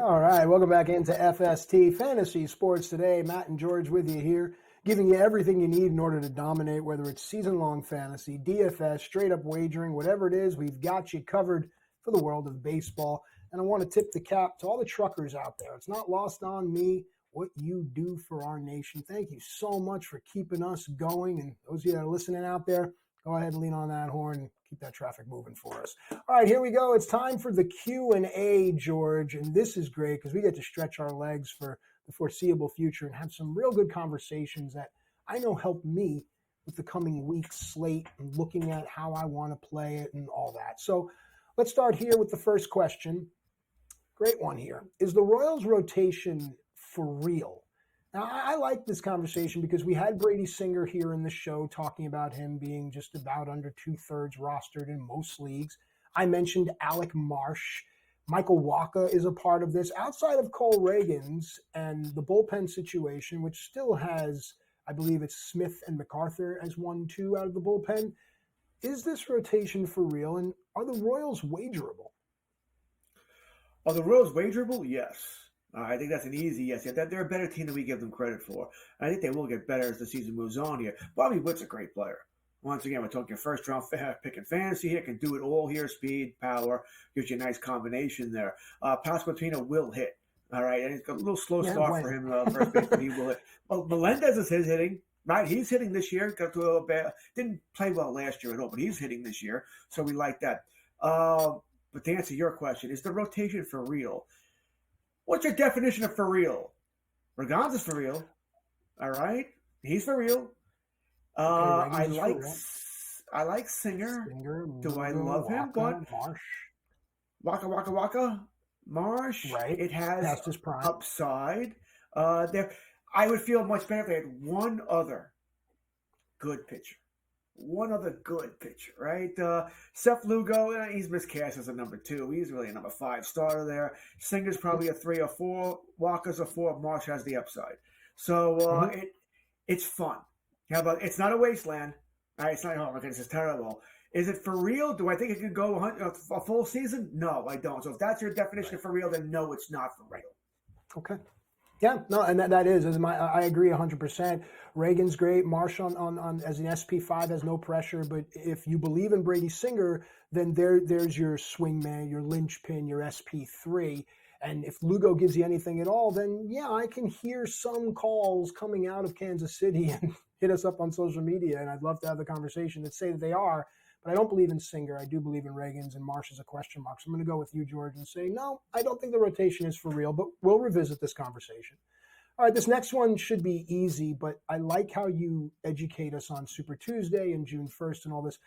All right, welcome back into FST Fantasy Sports Today. Matt and George with you here, giving you everything you need in order to dominate, whether it's season-long fantasy, DFS, straight-up wagering, whatever it is, we've got you covered for the world of baseball. And I want to tip the cap to all the truckers out there. It's not lost on me what you do for our nation. Thank you so much for keeping us going. And those of you that are listening out there, go ahead and lean on that horn and keep that traffic moving for us. All right, here we go. It's time for the Q&A, George. And this is great because we get to stretch our legs for the foreseeable future and have some real good conversations that I know help me with the coming week's slate and looking at how I want to play it and all that. So let's start here with the first question. Great one here. Is the Royals rotation for real? Now, I like this conversation because we had Brady Singer here in the show talking about him being just about under 2/3 rostered in most leagues. I mentioned Alec Marsh. Michael Wacha is a part of this. Outside of Cole Reagans and the bullpen situation, which still has, I believe it's Smith and MacArthur as 1-2 out of the bullpen, is this rotation for real? And are the Royals wagerable? Are the Royals wagerable? Yes. I think that's an easy yes. Yeah, they're a better team than we give them credit for. I think they will get better as the season moves on here. Bobby Witt's a great player. Once again, we're talking first-round pick in fantasy here. Can do it all here. Speed, power, gives you a nice combination there. Pasquantino will hit. All right, and it's got a little slow start for him first base, but he will hit. Well, Melendez is his hitting. Right, he's hitting this year. Got to a bad, didn't play well last year at all, but he's hitting this year, so we like that. But to answer your question, is the rotation for real? What's your definition of for real? Regan's is for real. All right, he's for real. I like Singer. Do I love him? But Marsh. Waka. Marsh. Right. It has Past his prime. Upside. I would feel much better if they had one other good pitcher. Right? Seth Lugo, he's miscast as a number 2. He's really a number 5 starter there. Singer's probably a 3 or 4. Walker's a 4. Marsh has the upside. So it's fun. How about it's not a wasteland? It's not, oh my goodness, it's terrible. Is it for real? Do I think it could go a full season? No, I don't. So if that's your definition of for real, then no, it's not for real. Okay. Yeah, no, and that is I agree 100%. Reagan's great. Marsh on as an SP5 has no pressure, but if you believe in Brady Singer, then there's your swingman, your linchpin, your SP3. And if Lugo gives you anything at all, then yeah, I can hear some calls coming out of Kansas City and hit us up on social media, and I'd love to have the conversation that say that they are. But I don't believe in Singer. I do believe in Reagan's, and Marsh is a question mark. So I'm going to go with you, George, and say, no, I don't think the rotation is for real, but we'll revisit this conversation. All right, this next one should be easy, but I like how you educate us on Super Tuesday and June 1st and all this.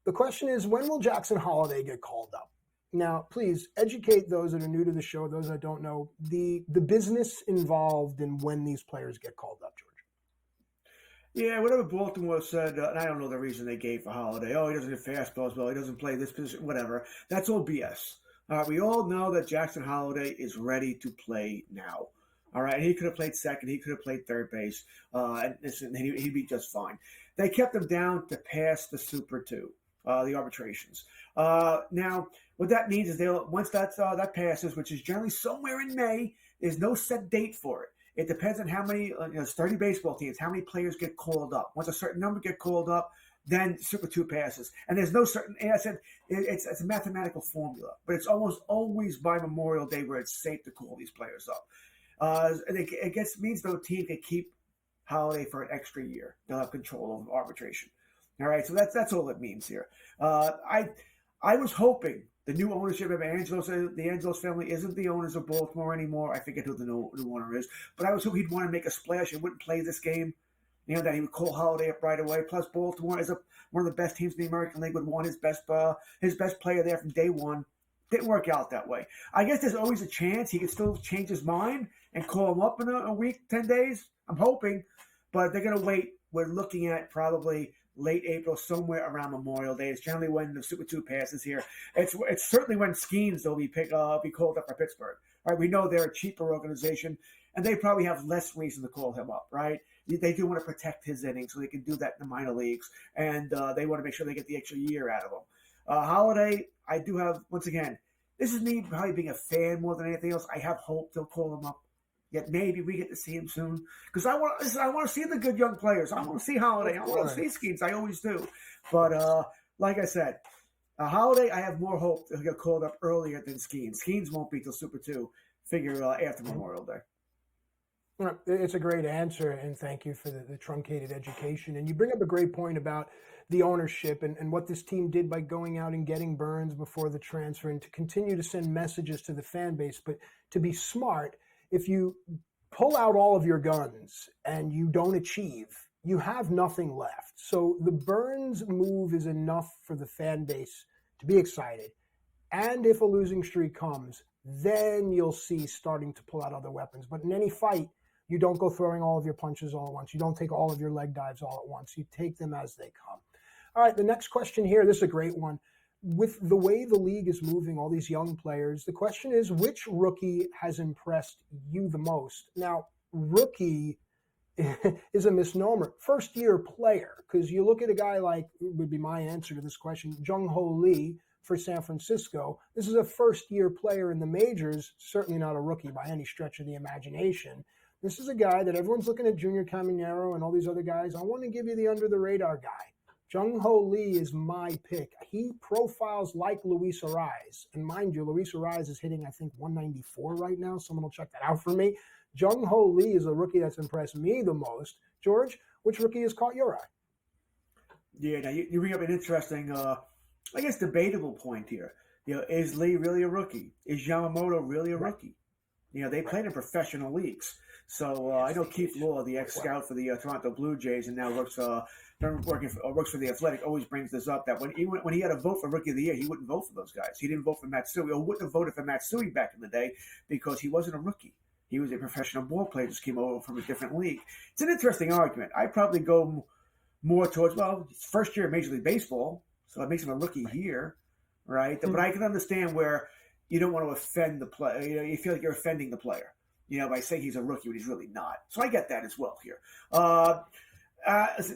The question is, when will Jackson Holliday get called up? Now, please educate those that are new to the show, those that don't know, the business involved in when these players get called up, George. Yeah, whatever Baltimore said, and I don't know the reason they gave for Holiday. Oh, he doesn't hit fastballs well. He doesn't play this position, whatever. That's all BS. We all know that Jackson Holliday is ready to play now. All right, he could have played second. He could have played third base, and he'd be just fine. They kept him down to pass the Super 2, the arbitrations. Now, what that means is once that passes, which is generally somewhere in May, there's no set date for it. It depends on how many, it's 30 baseball teams, how many players get called up. Once a certain number get called up, then Super 2 passes. And there's no certain, I said, it's a mathematical formula, but it's almost always by Memorial Day where it's safe to call these players up. It means the team can keep Holiday for an extra year. They'll have control of arbitration. All right, so that's all it means here. I was hoping the new ownership of the Angelos family isn't the owners of Baltimore anymore. I forget who the new owner is, but I was hoping he'd want to make a splash and wouldn't play this game. That he would call Holiday up right away. Plus, Baltimore is one of the best teams in the American League. Would want his best player there from day one. Didn't work out that way. I guess there's always a chance he could still change his mind and call him up in a week, 10 days. I'm hoping, but they're going to wait. We're looking at probably late April, somewhere around Memorial Day. It's generally when the Super 2 passes here. It's certainly when Skeens will be called up for Pittsburgh. All right, we know they're a cheaper organization, and they probably have less reason to call him up, right? They do want to protect his innings, so they can do that in the minor leagues, and they want to make sure they get the extra year out of him. Holiday, I do have, once again, This is me probably being a fan more than anything else. I have hope they'll call him up. Yet maybe we get to see him soon. Because I want to see the good young players. I want to see Holiday. I want to see Skeens. I always do. But like I said, Holiday, I have more hope that he'll get called up earlier than Skeens. Skeens won't be till Super 2. Figure after Memorial Day. It's a great answer, and thank you for the truncated education. And you bring up a great point about the ownership and what this team did by going out and getting Burns before the transfer and to continue to send messages to the fan base. But to be smart, if you pull out all of your guns and you don't achieve, you have nothing left. So the Burns move is enough for the fan base to be excited. And if a losing streak comes, then you'll see starting to pull out other weapons. But in any fight, you don't go throwing all of your punches all at once. You don't take all of your leg dives all at once. You take them as they come. All right, the next question here, this is a great one. With the way the league is moving, all these young players, the question is, which rookie has impressed you the most? Now, rookie is a misnomer. First-year player, because you look at a guy like, would be my answer to this question, Jung-Ho Lee for San Francisco. This is a first-year player in the majors, certainly not a rookie by any stretch of the imagination. This is a guy that everyone's looking at, Junior Caminero and all these other guys. I want to give you the under-the-radar guy. Jung-Ho Lee is my pick. He profiles like Luis Ariz. And mind you, Luis Ariz is hitting, I think, 194 right now. Someone will check that out for me. Jung-Ho Lee is a rookie that's impressed me the most. George, which rookie has caught your eye? Yeah, now you bring up an interesting, I guess, debatable point here. Is Lee really a rookie? Is Yamamoto really a rookie? They played in professional leagues. So I know Keith Law, the ex-scout for the Toronto Blue Jays, and now works for the Athletic, always brings this up, that when he had a vote for Rookie of the Year, he wouldn't vote for those guys. He didn't vote for Matsui, or wouldn't have voted for Matsui back in the day because he wasn't a rookie. He was a professional ball player, just came over from a different league. It's an interesting argument. I'd probably go more towards, it's first year in Major League Baseball, so it makes him a rookie here, right? Mm-hmm. But I can understand where you don't want to offend the player. You feel like you're offending the player, by saying he's a rookie when he's really not. So I get that as well here.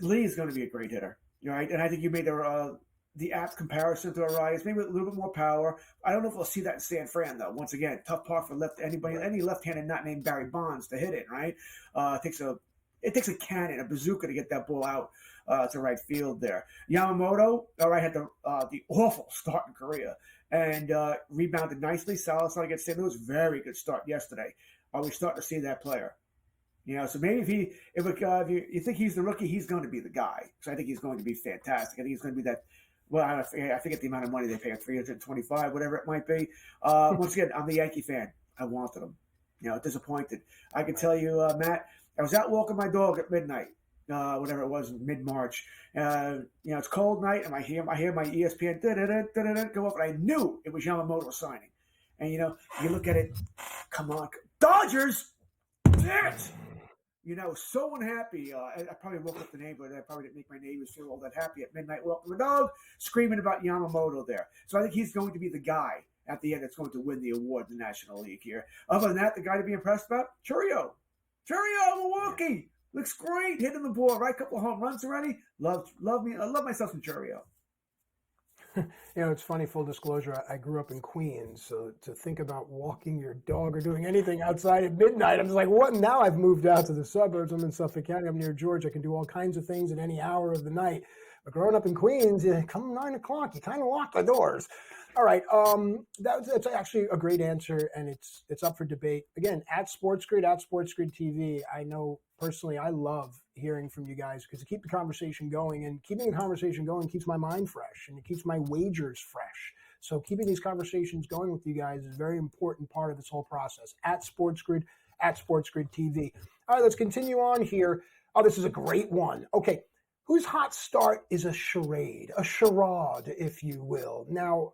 Lee is going to be a great hitter, right? And I think you made the apt comparison to Arias, maybe a little bit more power. I don't know if we'll see that in San Fran, though. Once again, tough part for any left-handed not named Barry Bonds to hit it, right? It takes a cannon, a bazooka to get that ball out to right field there. Yamamoto, had the awful start in Korea and rebounded nicely. Solid start against St. Louis. Very good start yesterday. Are we starting to see that player? So maybe if you think he's the rookie, he's going to be the guy. So I think he's going to be fantastic. I think he's going to be that. Well, I forget the amount of money they pay him, $325, whatever it might be. Once again, I'm the Yankee fan. I wanted him. Disappointed. I can tell you, Matt, I was out walking my dog at midnight, whatever it was, mid-March. It's cold night, and I hear my ESPN go off, and I knew it was Yamamoto signing. And you look at it. Come on, Dodgers! Damn it! So unhappy. I probably woke up the neighborhood. I probably didn't make my neighbors feel all that happy at midnight. Walking the dog, screaming about Yamamoto there. So I think he's going to be the guy at the end that's going to win the award in the National League here. Other than that, the guy to be impressed about, Churio, Milwaukee. Looks great, hitting the ball, right? Couple of home runs already. Love me. I love myself some Churio. It's funny, full disclosure, I grew up in Queens, so to think about walking your dog or doing anything outside at midnight, I'm just like, what? Now I've moved out to the suburbs. I'm in Suffolk County. I'm near George. I can do all kinds of things at any hour of the night. But growing up in Queens, come 9 o'clock, you kind of lock the doors. All right, that's actually a great answer, and it's up for debate. Again, at SportsGrid TV, I know personally I love hearing from you guys because to keep the conversation going, and keeping the conversation going keeps my mind fresh, and it keeps my wagers fresh. So keeping these conversations going with you guys is a very important part of this whole process. At SportsGrid TV. All right, let's continue on here. Oh, this is a great one. Okay. Whose hot start is a charade, if you will. Now,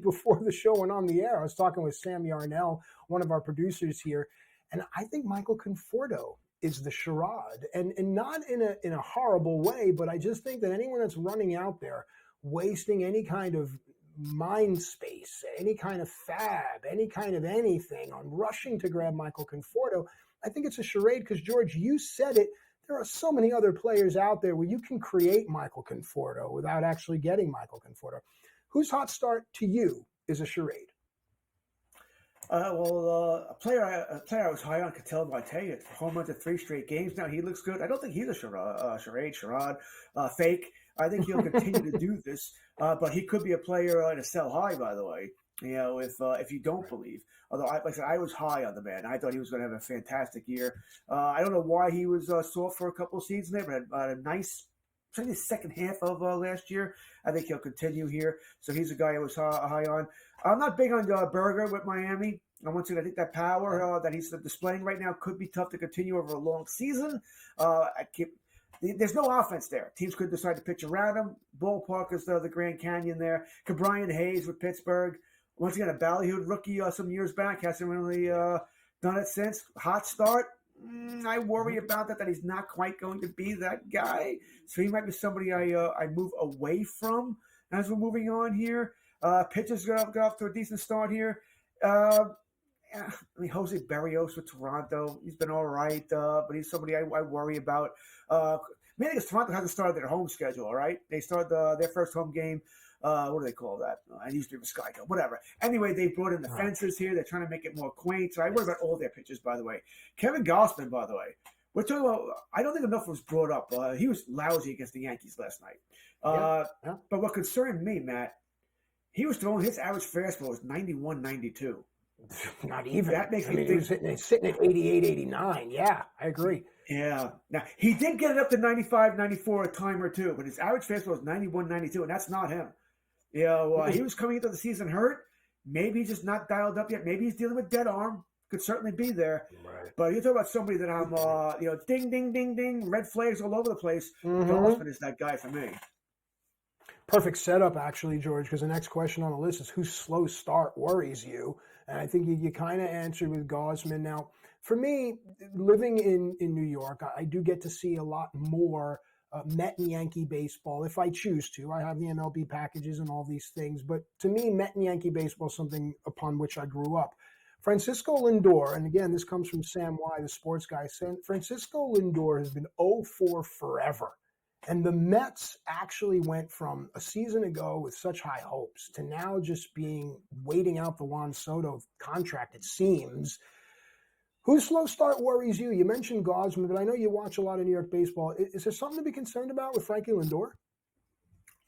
before the show went on the air, I was talking with Sam Yarnell, one of our producers here, and I think Michael Conforto is the charade, and not in a horrible way, but I just think that anyone that's running out there wasting any kind of mind space, any kind of fab, any kind of anything on rushing to grab Michael Conforto, I think it's a charade because, George, you said it. There are so many other players out there where you can create Michael Conforto without actually getting Michael Conforto. Whose hot start to you is a charade? A player I was high on, Ketel Marte, home run to 3 straight games. Now he looks good. I don't think he's a charade, fake. I think he'll continue to do this, but he could be a player to sell high. By the way, if you don't believe. Although, like I said, I was high on the man. I thought he was going to have a fantastic year. I don't know why he was soft for a couple of seasons there, but had a nice. Certainly the second half of last year. I think he'll continue here. So he's a guy I was high on. I'm not big on Berger with Miami. I think that power that he's displaying right now could be tough to continue over a long season. There's no offense there. Teams could decide to pitch around him. Ballpark is the Grand Canyon there. Brian Hayes with Pittsburgh. Once again, a ballyhooed rookie some years back. Hasn't really done it since. Hot start. I worry about that he's not quite going to be that guy. So he might be somebody I move away from as we're moving on here. Pitchers got off to a decent start here. Jose Berrios with Toronto. He's been all right, but he's somebody I worry about. Mainly because Toronto hasn't started their home schedule, all right? They started their first home game. What do they call that? I used to be with Skyco, whatever. Anyway, they brought in the fences here. They're trying to make it more quaint. So I worry about all their pitchers, by the way. Kevin Gausman, by the way. We're talking about, I don't think enough was brought up. He was lousy against the Yankees last night. But what concerned me, Matt, he was throwing his average fastball was 91, 92. Not even. That makes me think. He's sitting at 88, 89. Yeah, I agree. Yeah. Now, he did get it up to 95, 94 a time or two, but his average fastball was 91, 92, and that's not him. He was coming into the season hurt. Maybe he's just not dialed up yet. Maybe he's dealing with dead arm. Could certainly be there. Right. But you're talking about somebody that I'm, ding, ding, ding, ding, red flags all over the place. Gausman is that guy for me. Perfect setup, actually, George, because the next question on the list is whose slow start worries you? And I think you kind of answered with Gausman. Now, for me, living in New York, I do get to see a lot more Met and Yankee baseball if I choose to. I have the MLB packages and all these things. But to me, Met and Yankee baseball is something upon which I grew up. Francisco Lindor, and again, this comes from Sam Y, the sports guy, saying Francisco Lindor has been 0-4 forever. And the Mets actually went from a season ago with such high hopes to now just waiting out the Juan Soto contract, it seems. Whose slow start worries you? You mentioned Gausman, but I know you watch a lot of New York baseball. Is there something to be concerned about with Frankie Lindor?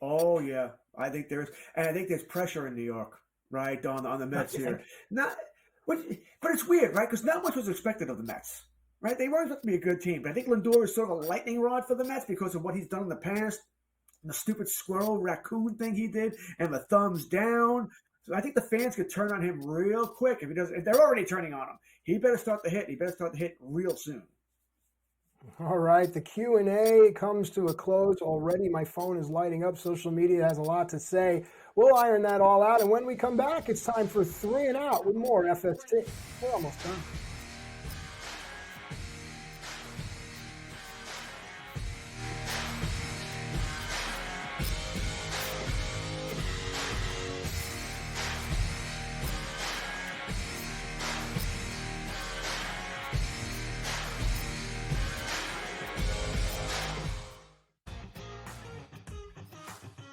Oh, yeah. I think there's pressure in New York, right, on the Mets here. But it's weird, right? Because not much was expected of the Mets, right? They weren't supposed to be a good team. But I think Lindor is sort of a lightning rod for the Mets because of what he's done in the past, the stupid squirrel raccoon thing he did, and the thumbs down. So I think the fans could turn on him real quick if he does. If they're already turning on him, he better start to hit. He better start to hit real soon. All right, the Q&A comes to a close already. My phone is lighting up. Social media has a lot to say. We'll iron that all out, and when we come back, it's time for 3 and Out with more FST. We're almost done.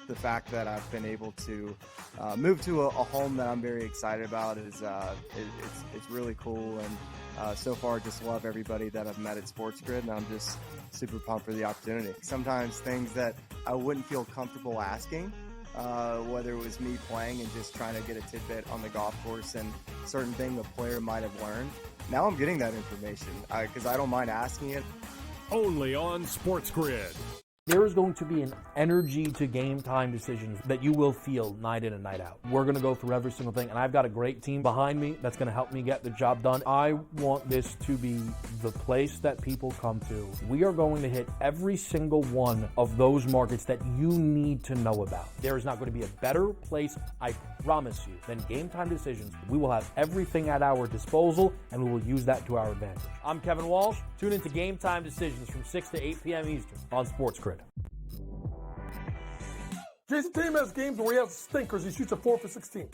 The fact that I've been able to move to a home that I'm very excited about is it's really cool, and so far just love everybody that I've met at SportsGrid, and I'm just super pumped for the opportunity. Sometimes things that I wouldn't feel comfortable asking, whether it was me playing and just trying to get a tidbit on the golf course and certain thing the player might have learned. Now I'm getting that information because I don't mind asking it. Only on SportsGrid. There is going to be an energy to game time decisions that you will feel night in and night out. We're going to go through every single thing, and I've got a great team behind me that's going to help me get the job done. I want this to be the place that people come to. We are going to hit every single one of those markets that you need to know about. There is not going to be a better place, I promise you, than Game Time Decisions. We will have everything at our disposal, and we will use that to our advantage. I'm Kevin Walsh. Tune into Game Time Decisions from 6 to 8 p.m. Eastern on SportsGrid. Jason Tatum has games where he has stinkers. He shoots a 4 for 16.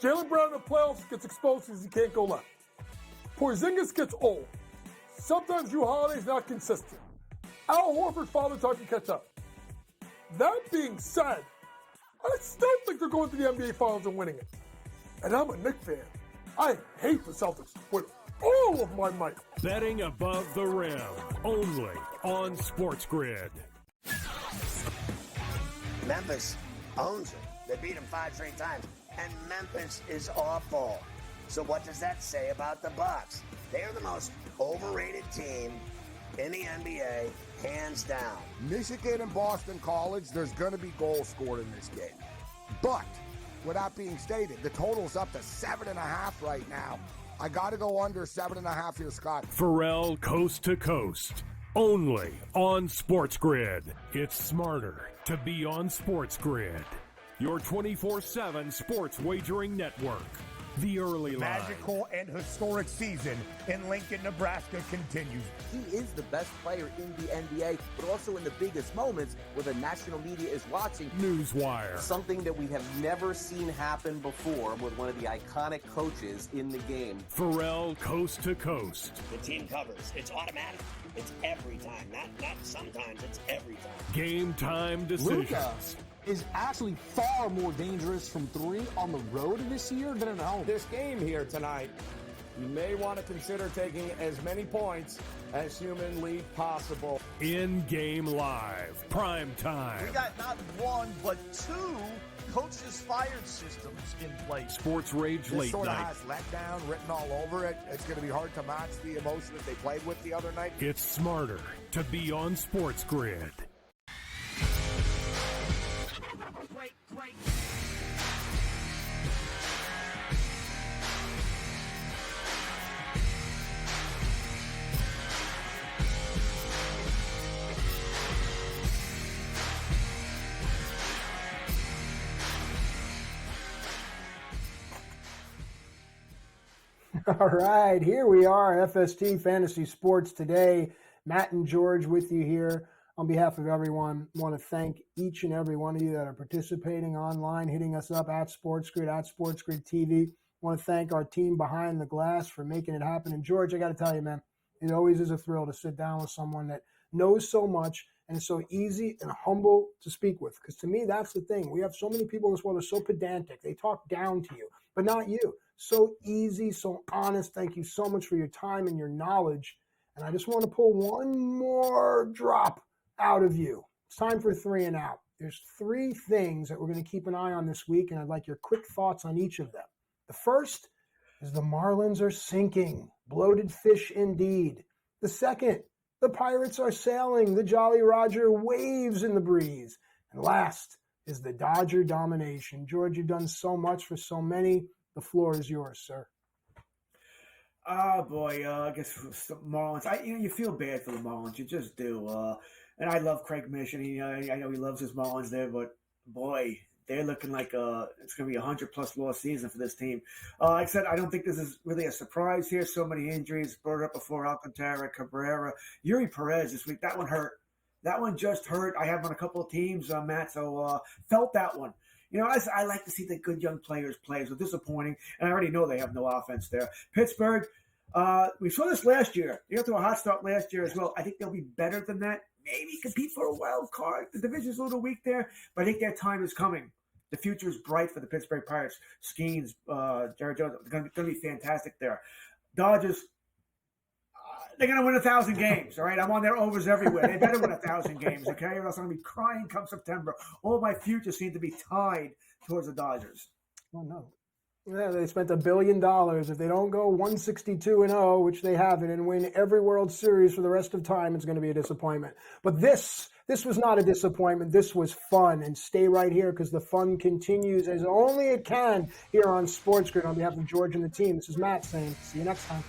Jaylen Brown in the playoffs gets exposed because he can't go left. Porzingis gets old. Sometimes Drew Holiday's not consistent. Al Horford father time to catch up. That being said, I still think they're going to the NBA Finals and winning it. And I'm a Knicks fan. I hate the Celtics with all of my might. Betting above the rim, only on SportsGrid. Memphis owns it. They beat them 5 straight times, and Memphis is awful. So what does that say about the Bucks? They are the most overrated team in the NBA, hands down. Michigan and Boston College, there's going to be goals scored in this game. But, with that being stated, the total's up to 7.5 right now. I got to go under 7.5 here, Scott. Pharrell Coast to Coast, only on SportsGrid. It's smarter to be on SportsGrid. Your 24/7 sports wagering network. The early line. Magical and historic season in Lincoln, Nebraska continues. He is the best player in the NBA, but also in the biggest moments where the national media is watching. Newswire. Something that we have never seen happen before with one of the iconic coaches in the game. Pharrell Coast to Coast. The team covers. It's automatic. It's every time. Not sometimes. It's every time. Game time decisions. Luka is actually far more dangerous from 3 on the road this year than at home. This game here tonight, you may want to consider taking as many points as humanly possible. In-game live, prime time. We got not 1, but 2 coaches fired systems in place. Sports Rage This late sort of night. has letdown written all over it. It's going to be hard to match the emotion that they played with the other night. It's smarter to be on SportsGrid. All right, here we are, FST Fantasy Sports today. Matt and George with you here. On behalf of everyone, I want to thank each and every one of you that are participating online, hitting us up at SportsGrid TV. I want to thank our team behind the glass for making it happen. And George, I got to tell you, man, it always is a thrill to sit down with someone that knows so much and is so easy and humble to speak with. Because to me, that's the thing. We have so many people in this world that are so pedantic. They talk down to you, but not you. So easy, so honest. Thank you so much for your time and your knowledge. And I just want to pull one more drop out of you. It's time for 3 and out. There's 3 things that we're going to keep an eye on this week, and I'd like your quick thoughts on each of them. The first is the Marlins are sinking. Bloated fish indeed. The second, the Pirates are sailing. The Jolly Roger waves in the breeze. And last is the Dodger domination. George, you've done so much for so many. The floor is yours, sir. Oh, boy. I guess the Marlins. You feel bad for the Marlins. You just do. And I love Craig Mish, and I know he loves his Marlins there, but, boy, they're looking like it's going to be a 100-plus loss season for this team. Like I said, I don't think this is really a surprise here. So many injuries. Brought it up before Alcantara, Cabrera. Yuri Perez this week. That one hurt. That one just hurt. I have him on a couple of teams, Matt, so felt that one. You know, I like to see the good young players play. So disappointing, and I already know they have no offense there. Pittsburgh, we saw this last year. They got to a hot start last year as well. I think they'll be better than that. Maybe compete for a wild card. The division's a little weak there, but I think their time is coming. The future is bright for the Pittsburgh Pirates. Skeens, Jared Jones, going to be fantastic there. Dodgers, they're going to win 1,000 games, all right? I'm on their overs everywhere. They better win 1,000 games, okay? Or else I'm going to be crying come September. All my futures seem to be tied towards the Dodgers. Oh, no. Yeah, they spent $1 billion. If they don't go 162-0, which they haven't, and win every World Series for the rest of time, it's going to be a disappointment. But this was not a disappointment. This was fun. And stay right here because the fun continues as only it can here on SportsGrid. On behalf of George and the team, this is Matt saying see you next time.